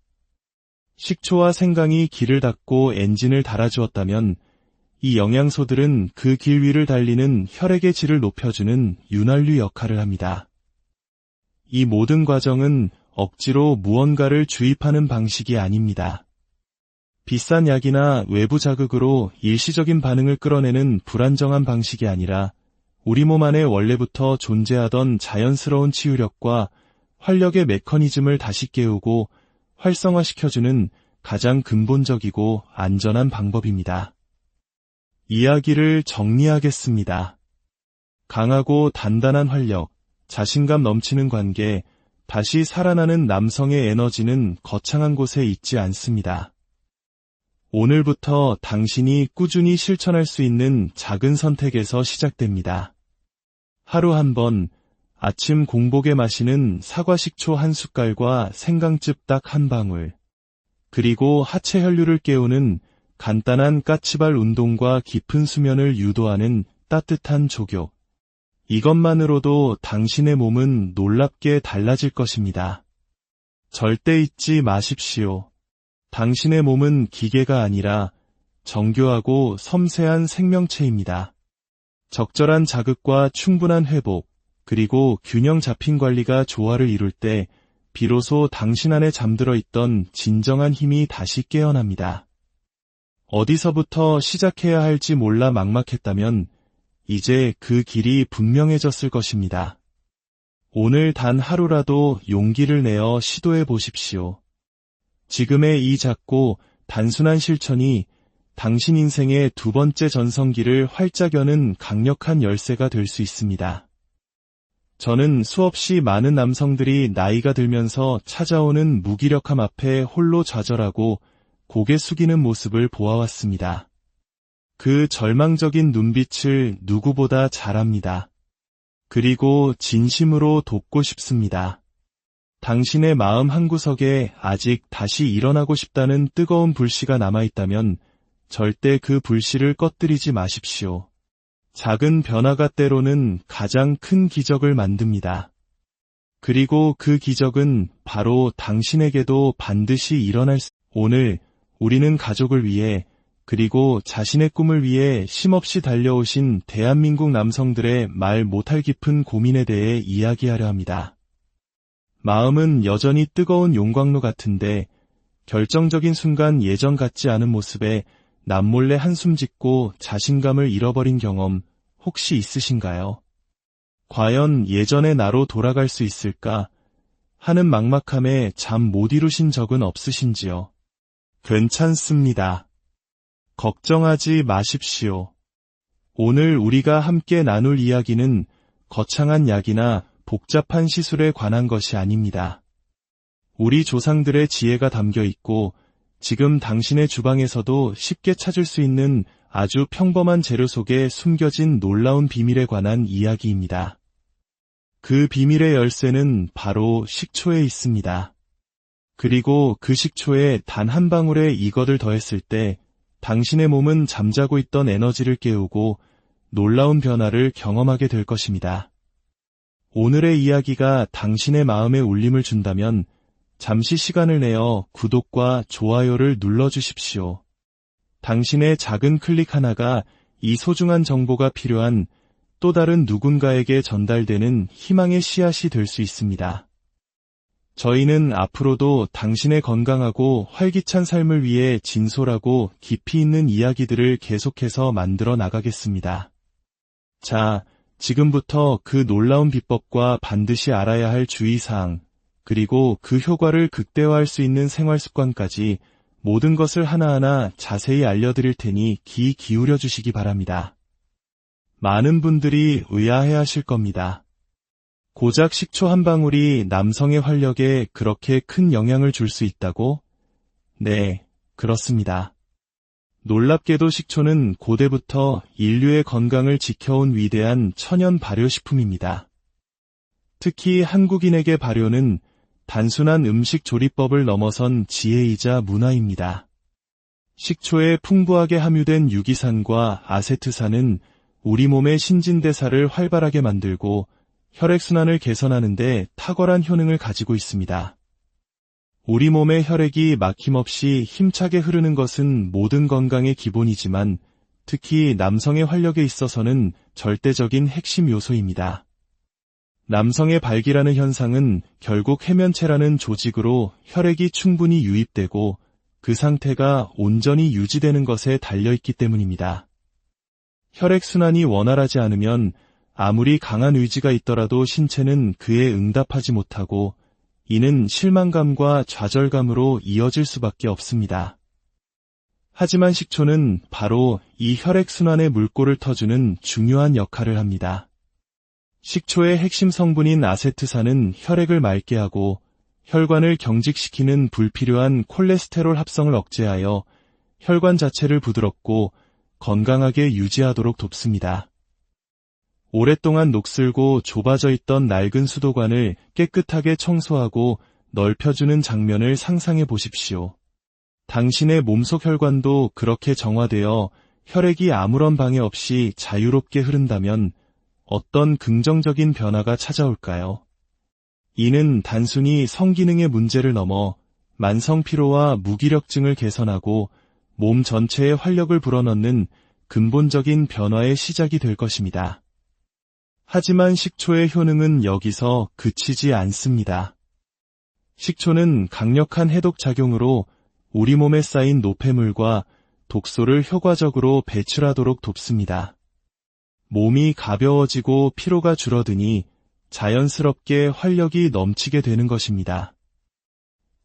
A: 식초와 생강이 길을 닦고 엔진을 달아주었다면 이 영양소들은 그 길 위를 달리는 혈액의 질을 높여주는 윤활유 역할을 합니다. 이 모든 과정은 억지로 무언가를 주입하는 방식이 아닙니다. 비싼 약이나 외부 자극으로 일시적인 반응을 끌어내는 불안정한 방식이 아니라 우리 몸 안에 원래부터 존재하던 자연스러운 치유력과 활력의 메커니즘을 다시 깨우고 활성화시켜주는 가장 근본적이고 안전한 방법입니다. 이야기를 정리하겠습니다. 강하고 단단한 활력, 자신감 넘치는 관계, 다시 살아나는 남성의 에너지는 거창한 곳에 있지 않습니다. 오늘부터 당신이 꾸준히 실천할 수 있는 작은 선택에서 시작됩니다. 하루 한 번, 아침 공복에 마시는 사과식초 한 숟갈과 생강즙 딱 한 방울, 그리고 하체 혈류를 깨우는 간단한 까치발 운동과 깊은 수면을 유도하는 따뜻한 족욕. 이것만으로도 당신의 몸은 놀랍게 달라질 것입니다. 절대 잊지 마십시오. 당신의 몸은 기계가 아니라 정교하고 섬세한 생명체입니다. 적절한 자극과 충분한 회복, 그리고 균형 잡힌 관리가 조화를 이룰 때 비로소 당신 안에 잠들어 있던 진정한 힘이 다시 깨어납니다. 어디서부터 시작해야 할지 몰라 막막했다면 이제 그 길이 분명해졌을 것입니다. 오늘 단 하루라도 용기를 내어 시도해 보십시오. 지금의 이 작고 단순한 실천이 당신 인생의 두 번째 전성기를 활짝 여는 강력한 열쇠가 될 수 있습니다. 저는 수없이 많은 남성들이 나이가 들면서 찾아오는 무기력함 앞에 홀로 좌절하고 고개 숙이는 모습을 보아왔습니다. 그 절망적인 눈빛을 누구보다 잘 압니다. 그리고 진심으로 돕고 싶습니다. 당신의 마음 한구석에 아직 다시 일어나고 싶다는 뜨거운 불씨가 남아있다면 절대 그 불씨를 꺼뜨리지 마십시오. 작은 변화가 때로는 가장 큰 기적을 만듭니다. 그리고 그 기적은 바로 당신에게도 반드시 일어날 수... 오늘 우리는 가족을 위해 그리고 자신의 꿈을 위해 쉼없이 달려오신 대한민국 남성들의 말 못할 깊은 고민에 대해 이야기하려 합니다. 마음은 여전히 뜨거운 용광로 같은데 결정적인 순간 예전 같지 않은 모습에 남몰래 한숨 짓고 자신감을 잃어버린 경험 혹시 있으신가요? 과연 예전의 나로 돌아갈 수 있을까 하는 막막함에 잠 못 이루신 적은 없으신지요? 괜찮습니다. 걱정하지 마십시오. 오늘 우리가 함께 나눌 이야기는 거창한 약이나 복잡한 시술에 관한 것이 아닙니다. 우리 조상들의 지혜가 담겨 있고 지금 당신의 주방에서도 쉽게 찾을 수 있는 아주 평범한 재료 속에 숨겨진 놀라운 비밀에 관한 이야기입니다. 그 비밀의 열쇠는 바로 식초에 있습니다. 그리고 그 식초에 단 한 방울의 이것을 더했을 때 당신의 몸은 잠자고 있던 에너지를 깨우고 놀라운 변화를 경험하게 될 것입니다. 오늘의 이야기가 당신의 마음에 울림을 준다면 잠시 시간을 내어 구독과 좋아요를 눌러주십시오. 당신의 작은 클릭 하나가 이 소중한 정보가 필요한 또 다른 누군가에게 전달되는 희망의 씨앗이 될 수 있습니다. 저희는 앞으로도 당신의 건강하고 활기찬 삶을 위해 진솔하고 깊이 있는 이야기들을 계속해서 만들어 나가겠습니다. 자, 지금부터 그 놀라운 비법과 반드시 알아야 할 주의사항, 그리고 그 효과를 극대화할 수 있는 생활 습관까지 모든 것을 하나하나 자세히 알려드릴 테니 귀 기울여 주시기 바랍니다. 많은 분들이 의아해하실 겁니다. 고작 식초 한 방울이 남성의 활력에 그렇게 큰 영향을 줄 수 있다고? 네, 그렇습니다. 놀랍게도 식초는 고대부터 인류의 건강을 지켜온 위대한 천연 발효식품입니다. 특히 한국인에게 발효는 단순한 음식 조리법을 넘어선 지혜이자 문화입니다. 식초에 풍부하게 함유된 유기산과 아세트산은 우리 몸의 신진대사를 활발하게 만들고 혈액순환을 개선하는 데 탁월한 효능을 가지고 있습니다. 우리 몸의 혈액이 막힘없이 힘차게 흐르는 것은 모든 건강의 기본이지만 특히 남성의 활력에 있어서는 절대적인 핵심 요소입니다. 남성의 발기라는 현상은 결국 해면체라는 조직으로 혈액이 충분히 유입되고 그 상태가 온전히 유지되는 것에 달려있기 때문입니다. 혈액순환이 원활하지 않으면 아무리 강한 의지가 있더라도 신체는 그에 응답하지 못하고 이는 실망감과 좌절감으로 이어질 수밖에 없습니다. 하지만 식초는 바로 이 혈액순환의 물꼬를 터주는 중요한 역할을 합니다. 식초의 핵심 성분인 아세트산은 혈액을 맑게 하고 혈관을 경직시키는 불필요한 콜레스테롤 합성을 억제하여 혈관 자체를 부드럽고 건강하게 유지하도록 돕습니다. 오랫동안 녹슬고 좁아져 있던 낡은 수도관을 깨끗하게 청소하고 넓혀주는 장면을 상상해 보십시오. 당신의 몸속 혈관도 그렇게 정화되어 혈액이 아무런 방해 없이 자유롭게 흐른다면 어떤 긍정적인 변화가 찾아올까요? 이는 단순히 성기능의 문제를 넘어 만성피로와 무기력증을 개선하고 몸 전체에 활력을 불어넣는 근본적인 변화의 시작이 될 것입니다. 하지만 식초의 효능은 여기서 그치지 않습니다. 식초는 강력한 해독작용으로 우리 몸에 쌓인 노폐물과 독소를 효과적으로 배출하도록 돕습니다. 몸이 가벼워지고 피로가 줄어드니 자연스럽게 활력이 넘치게 되는 것입니다.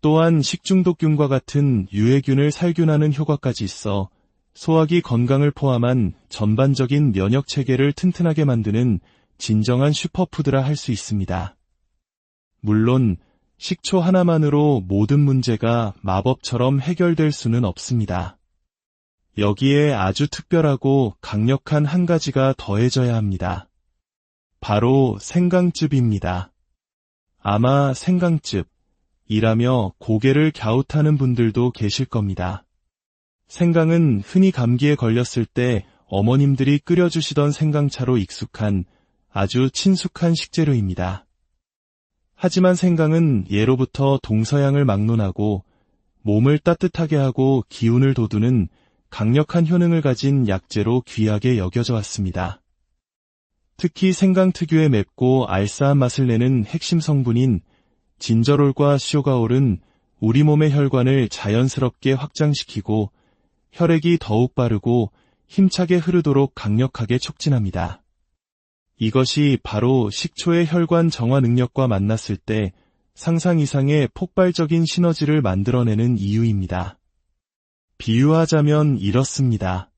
A: 또한 식중독균과 같은 유해균을 살균하는 효과까지 있어 소화기 건강을 포함한 전반적인 면역체계를 튼튼하게 만드는 진정한 슈퍼푸드라 할 수 있습니다. 물론 식초 하나만으로 모든 문제가 마법처럼 해결될 수는 없습니다. 여기에 아주 특별하고 강력한 한 가지가 더해져야 합니다. 바로 생강즙입니다. 아마 생강즙이라며 고개를 갸웃하는 분들도 계실 겁니다. 생강은 흔히 감기에 걸렸을 때 어머님들이 끓여주시던 생강차로 익숙한 아주 친숙한 식재료입니다. 하지만 생강은 예로부터 동서양을 막론하고 몸을 따뜻하게 하고 기운을 돋우는 강력한 효능을 가진 약재로 귀하게 여겨져 왔습니다. 특히 생강 특유의 맵고 알싸한 맛을 내는 핵심 성분인 진저롤과 쇼가올은 우리 몸의 혈관을 자연스럽게 확장시키고 혈액이 더욱 빠르고 힘차게 흐르도록 강력하게 촉진합니다. 이것이 바로 식초의 혈관 정화 능력과 만났을 때 상상 이상의 폭발적인 시너지를 만들어내는 이유입니다. 비유하자면 이렇습니다.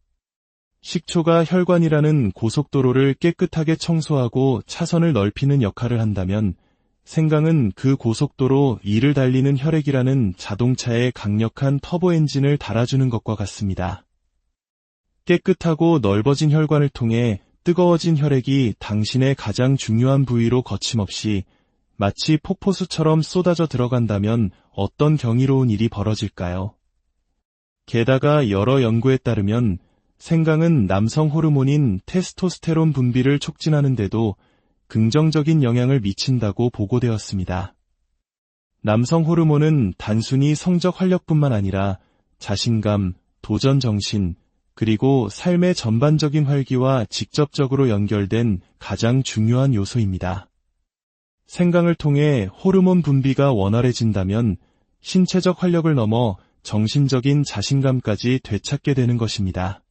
A: 식초가 혈관이라는 고속도로를 깨끗하게 청소하고 차선을 넓히는 역할을 한다면 생강은 그 고속도로 이를 달리는 혈액이라는 자동차의 강력한 터보 엔진을 달아주는 것과 같습니다. 깨끗하고 넓어진 혈관을 통해 뜨거워진 혈액이 당신의 가장 중요한 부위로 거침없이 마치 폭포수처럼 쏟아져 들어간다면 어떤 경이로운 일이 벌어질까요? 게다가 여러 연구에 따르면 생강은 남성 호르몬인 테스토스테론 분비를 촉진하는 데도 긍정적인 영향을 미친다고 보고되었습니다. 남성 호르몬은 단순히 성적 활력뿐만 아니라 자신감, 도전 정신, 그리고 삶의 전반적인 활기와 직접적으로 연결된 가장 중요한 요소입니다. 생강을 통해 호르몬 분비가 원활해진다면 신체적 활력을 넘어 정신적인 자신감까지 되찾게 되는 것입니다.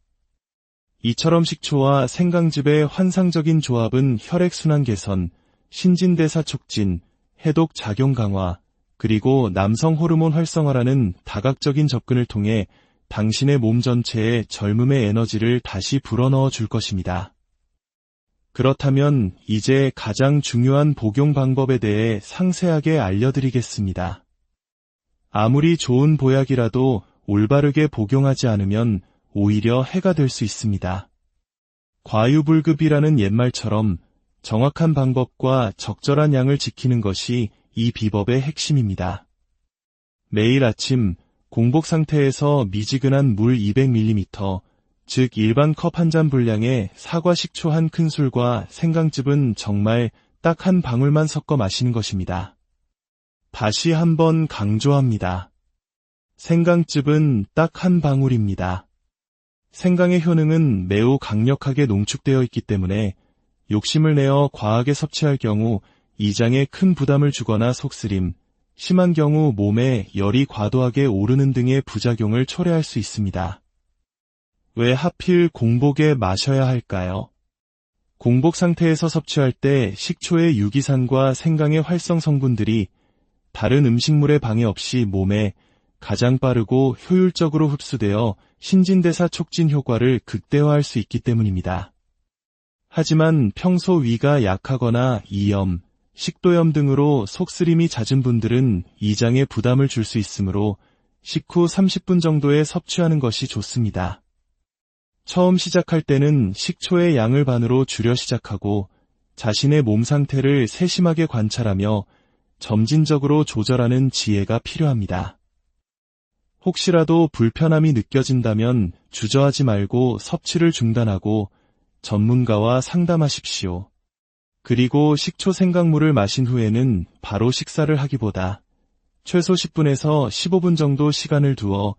A: 이처럼 식초와 생강즙의 환상적인 조합은 혈액순환 개선, 신진대사 촉진, 해독 작용 강화, 그리고 남성 호르몬 활성화라는 다각적인 접근을 통해 당신의 몸 전체에 젊음의 에너지를 다시 불어넣어 줄 것입니다. 그렇다면 이제 가장 중요한 복용 방법에 대해 상세하게 알려드리겠습니다. 아무리 좋은 보약이라도 올바르게 복용하지 않으면 오히려 해가 될 수 있습니다. 과유불급이라는 옛말처럼 정확한 방법과 적절한 양을 지키는 것이 이 비법의 핵심입니다. 매일 아침 공복 상태에서 미지근한 물 200ml, 즉 일반 컵 한 잔 분량의 사과 식초 한 큰술과 생강즙은 정말 딱 한 방울만 섞어 마시는 것입니다. 다시 한번 강조합니다. 생강즙은 딱 한 방울입니다. 생강의 효능은 매우 강력하게 농축되어 있기 때문에 욕심을 내어 과하게 섭취할 경우 이장에 큰 부담을 주거나 속쓰림, 심한 경우 몸에 열이 과도하게 오르는 등의 부작용을 초래할 수 있습니다. 왜 하필 공복에 마셔야 할까요? 공복 상태에서 섭취할 때 식초의 유기산과 생강의 활성 성분들이 다른 음식물의 방해 없이 몸에 가장 빠르고 효율적으로 흡수되어 신진대사 촉진 효과를 극대화할 수 있기 때문입니다. 하지만 평소 위가 약하거나 이염, 식도염 등으로 속쓰림이 잦은 분들은 이장에 부담을 줄 수 있으므로 식후 30분 정도에 섭취하는 것이 좋습니다. 처음 시작할 때는 식초의 양을 반으로 줄여 시작하고 자신의 몸 상태를 세심하게 관찰하며 점진적으로 조절하는 지혜가 필요합니다. 혹시라도 불편함이 느껴진다면 주저하지 말고 섭취를 중단하고 전문가와 상담하십시오. 그리고 식초 생강물을 마신 후에는 바로 식사를 하기보다 최소 10분에서 15분 정도 시간을 두어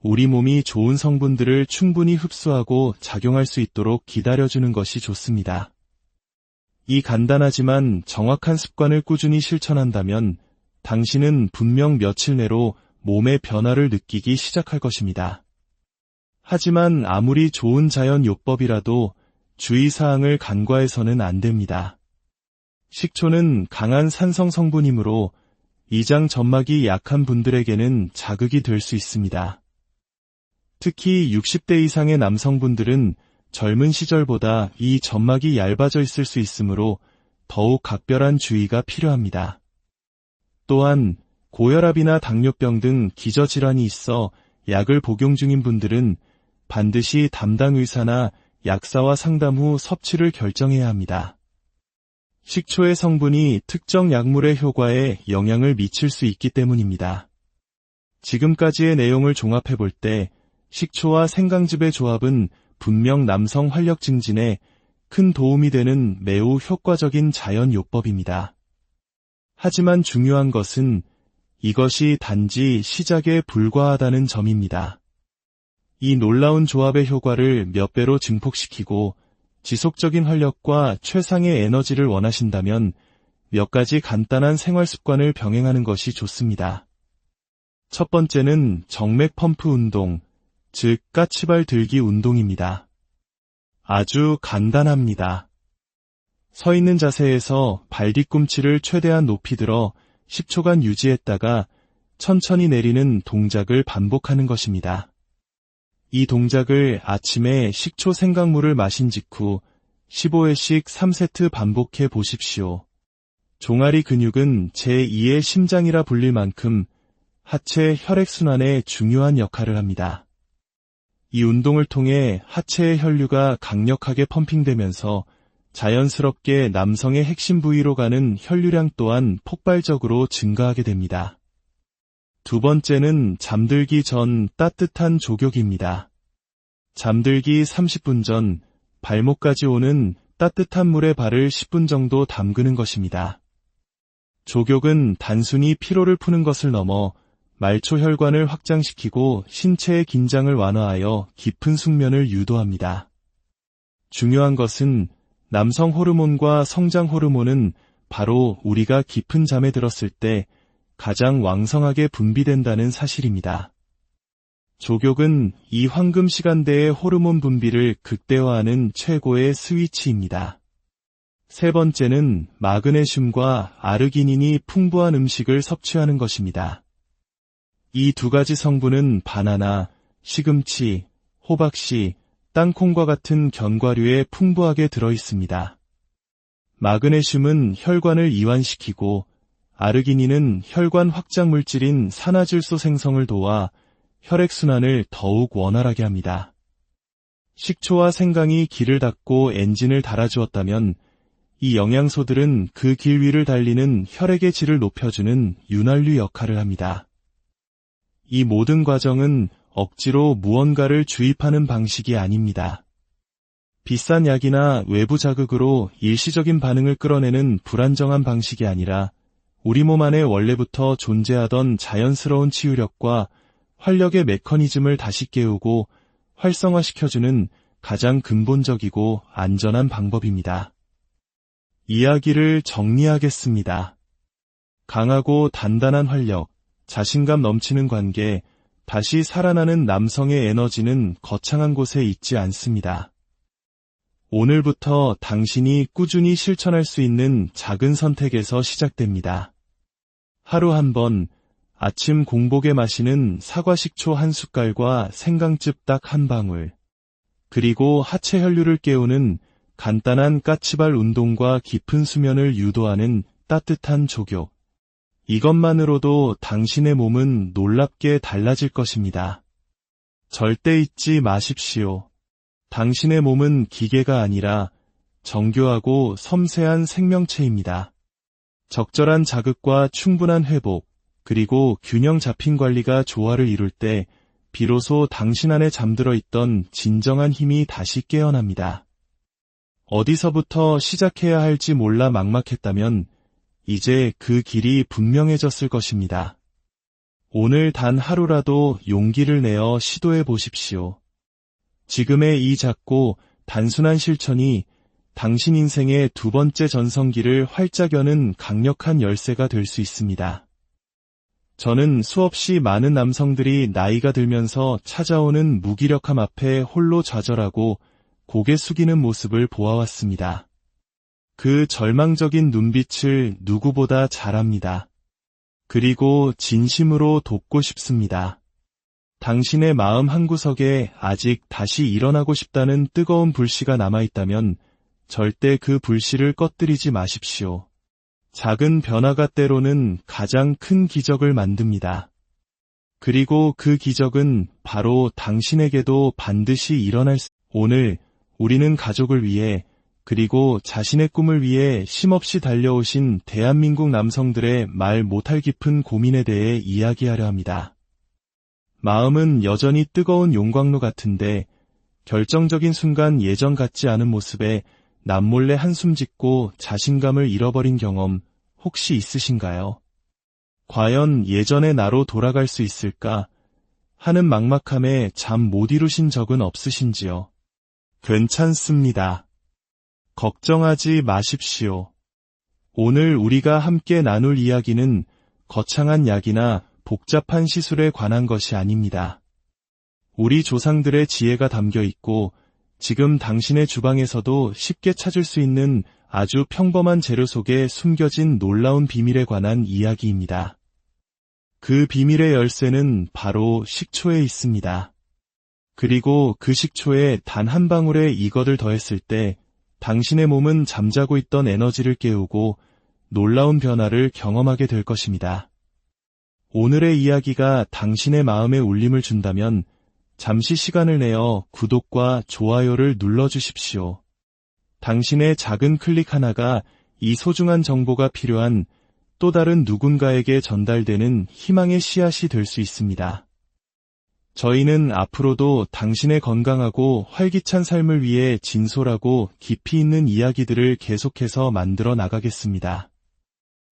A: 우리 몸이 좋은 성분들을 충분히 흡수하고 작용할 수 있도록 기다려주는 것이 좋습니다. 이 간단하지만 정확한 습관을 꾸준히 실천한다면 당신은 분명 며칠 내로 몸의 변화를 느끼기 시작할 것입니다. 하지만 아무리 좋은 자연 요법이라도 주의사항을 간과해서는 안 됩니다. 식초는 강한 산성 성분이므로 이장 점막이 약한 분들에게는 자극이 될 수 있습니다. 특히 60대 이상의 남성분들은 젊은 시절보다 이 점막이 얇아져 있을 수 있으므로 더욱 각별한 주의가 필요합니다. 또한 고혈압이나 당뇨병 등 기저질환이 있어 약을 복용 중인 분들은 반드시 담당 의사나 약사와 상담 후 섭취를 결정해야 합니다. 식초의 성분이 특정 약물의 효과에 영향을 미칠 수 있기 때문입니다. 지금까지의 내용을 종합해 볼 때 식초와 생강즙의 조합은 분명 남성 활력 증진에 큰 도움이 되는 매우 효과적인 자연 요법입니다. 하지만 중요한 것은 이것이 단지 시작에 불과하다는 점입니다. 이 놀라운 조합의 효과를 몇 배로 증폭시키고 지속적인 활력과 최상의 에너지를 원하신다면 몇 가지 간단한 생활 습관을 병행하는 것이 좋습니다. 첫 번째는 정맥 펌프 운동, 즉 까치발 들기 운동입니다. 아주 간단합니다. 서 있는 자세에서 발 뒤꿈치를 최대한 높이 들어 10초간 유지했다가 천천히 내리는 동작을 반복하는 것입니다. 이 동작을 아침에 식초 생강물을 마신 직후 15회씩 3세트 반복해 보십시오. 종아리 근육은 제2의 심장이라 불릴 만큼 하체 혈액순환에 중요한 역할을 합니다. 이 운동을 통해 하체의 혈류가 강력하게 펌핑되면서 자연스럽게 남성의 핵심 부위로 가는 혈류량 또한 폭발적으로 증가하게 됩니다. 두 번째는 잠들기 전 따뜻한 족욕입니다. 잠들기 30분 전 발목까지 오는 따뜻한 물에 발을 10분 정도 담그는 것입니다. 족욕은 단순히 피로를 푸는 것을 넘어 말초 혈관을 확장시키고 신체의 긴장을 완화하여 깊은 숙면을 유도합니다. 중요한 것은 남성 호르몬과 성장 호르몬은 바로 우리가 깊은 잠에 들었을 때 가장 왕성하게 분비된다는 사실입니다. 족욕은 이 황금 시간대의 호르몬 분비를 극대화하는 최고의 스위치입니다. 세 번째는 마그네슘과 아르기닌이 풍부한 음식을 섭취하는 것입니다. 이 두 가지 성분은 바나나, 시금치, 호박씨, 땅콩과 같은 견과류에 풍부하게 들어있습니다. 마그네슘은 혈관을 이완시키고 아르기닌은 혈관 확장 물질인 산화질소 생성을 도와 혈액순환을 더욱 원활하게 합니다. 식초와 생강이 길을 닦고 엔진을 달아주었다면 이 영양소들은 그 길 위를 달리는 혈액의 질을 높여주는 윤활유 역할을 합니다. 이 모든 과정은 억지로 무언가를 주입하는 방식이 아닙니다. 비싼 약이나 외부 자극으로 일시적인 반응을 끌어내는 불안정한 방식이 아니라 우리 몸 안에 원래부터 존재하던 자연스러운 치유력과 활력의 메커니즘을 다시 깨우고 활성화시켜주는 가장 근본적이고 안전한 방법입니다. 이야기를 정리하겠습니다. 강하고 단단한 활력, 자신감 넘치는 관계, 다시 살아나는 남성의 에너지는 거창한 곳에 있지 않습니다. 오늘부터 당신이 꾸준히 실천할 수 있는 작은 선택에서 시작됩니다. 하루 한 번, 아침 공복에 마시는 사과식초 한 숟갈과 생강즙 딱 한 방울, 그리고 하체 혈류를 깨우는 간단한 까치발 운동과 깊은 수면을 유도하는 따뜻한 족욕. 이것만으로도 당신의 몸은 놀랍게 달라질 것입니다. 절대 잊지 마십시오. 당신의 몸은 기계가 아니라 정교하고 섬세한 생명체입니다. 적절한 자극과 충분한 회복, 그리고 균형 잡힌 관리가 조화를 이룰 때 비로소 당신 안에 잠들어 있던 진정한 힘이 다시 깨어납니다. 어디서부터 시작해야 할지 몰라 막막했다면 이제 그 길이 분명해졌을 것입니다. 오늘 단 하루라도 용기를 내어 시도해 보십시오. 지금의 이 작고 단순한 실천이 당신 인생의 두 번째 전성기를 활짝 여는 강력한 열쇠가 될 수 있습니다. 저는 수없이 많은 남성들이 나이가 들면서 찾아오는 무기력함 앞에 홀로 좌절하고 고개 숙이는 모습을 보아왔습니다. 그 절망적인 눈빛을 누구보다 잘 압니다. 그리고 진심으로 돕고 싶습니다. 당신의 마음 한구석에 아직 다시 일어나고 싶다는 뜨거운 불씨가 남아있다면 절대 그 불씨를 꺼뜨리지 마십시오. 작은 변화가 때로는 가장 큰 기적을 만듭니다. 그리고 그 기적은 바로 당신에게도 반드시 일어날 수... 오늘 우리는 가족을 위해 그리고 자신의 꿈을 위해 쉼없이 달려오신 대한민국 남성들의 말 못할 깊은 고민에 대해 이야기하려 합니다. 마음은 여전히 뜨거운 용광로 같은데 결정적인 순간 예전 같지 않은 모습에 남몰래 한숨 짓고 자신감을 잃어버린 경험 혹시 있으신가요? 과연 예전의 나로 돌아갈 수 있을까 하는 막막함에 잠 못 이루신 적은 없으신지요? 괜찮습니다. 걱정하지 마십시오. 오늘 우리가 함께 나눌 이야기는 거창한 약이나 복잡한 시술에 관한 것이 아닙니다. 우리 조상들의 지혜가 담겨 있고 지금 당신의 주방에서도 쉽게 찾을 수 있는 아주 평범한 재료 속에 숨겨진 놀라운 비밀에 관한 이야기입니다. 그 비밀의 열쇠는 바로 식초에 있습니다. 그리고 그 식초에 단 한 방울의 이것을 더했을 때 당신의 몸은 잠자고 있던 에너지를 깨우고 놀라운 변화를 경험하게 될 것입니다. 오늘의 이야기가 당신의 마음에 울림을 준다면 잠시 시간을 내어 구독과 좋아요를 눌러주십시오. 당신의 작은 클릭 하나가 이 소중한 정보가 필요한 또 다른 누군가에게 전달되는 희망의 씨앗이 될 수 있습니다. 저희는 앞으로도 당신의 건강하고 활기찬 삶을 위해 진솔하고 깊이 있는 이야기들을 계속해서 만들어 나가겠습니다.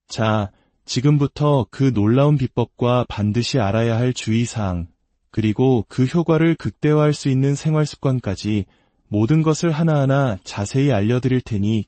A: 자, 지금부터 그 놀라운 비법과 반드시 알아야 할 주의사항, 그리고 그 효과를 극대화할 수 있는 생활 습관까지 모든 것을 하나하나 자세히 알려드릴 테니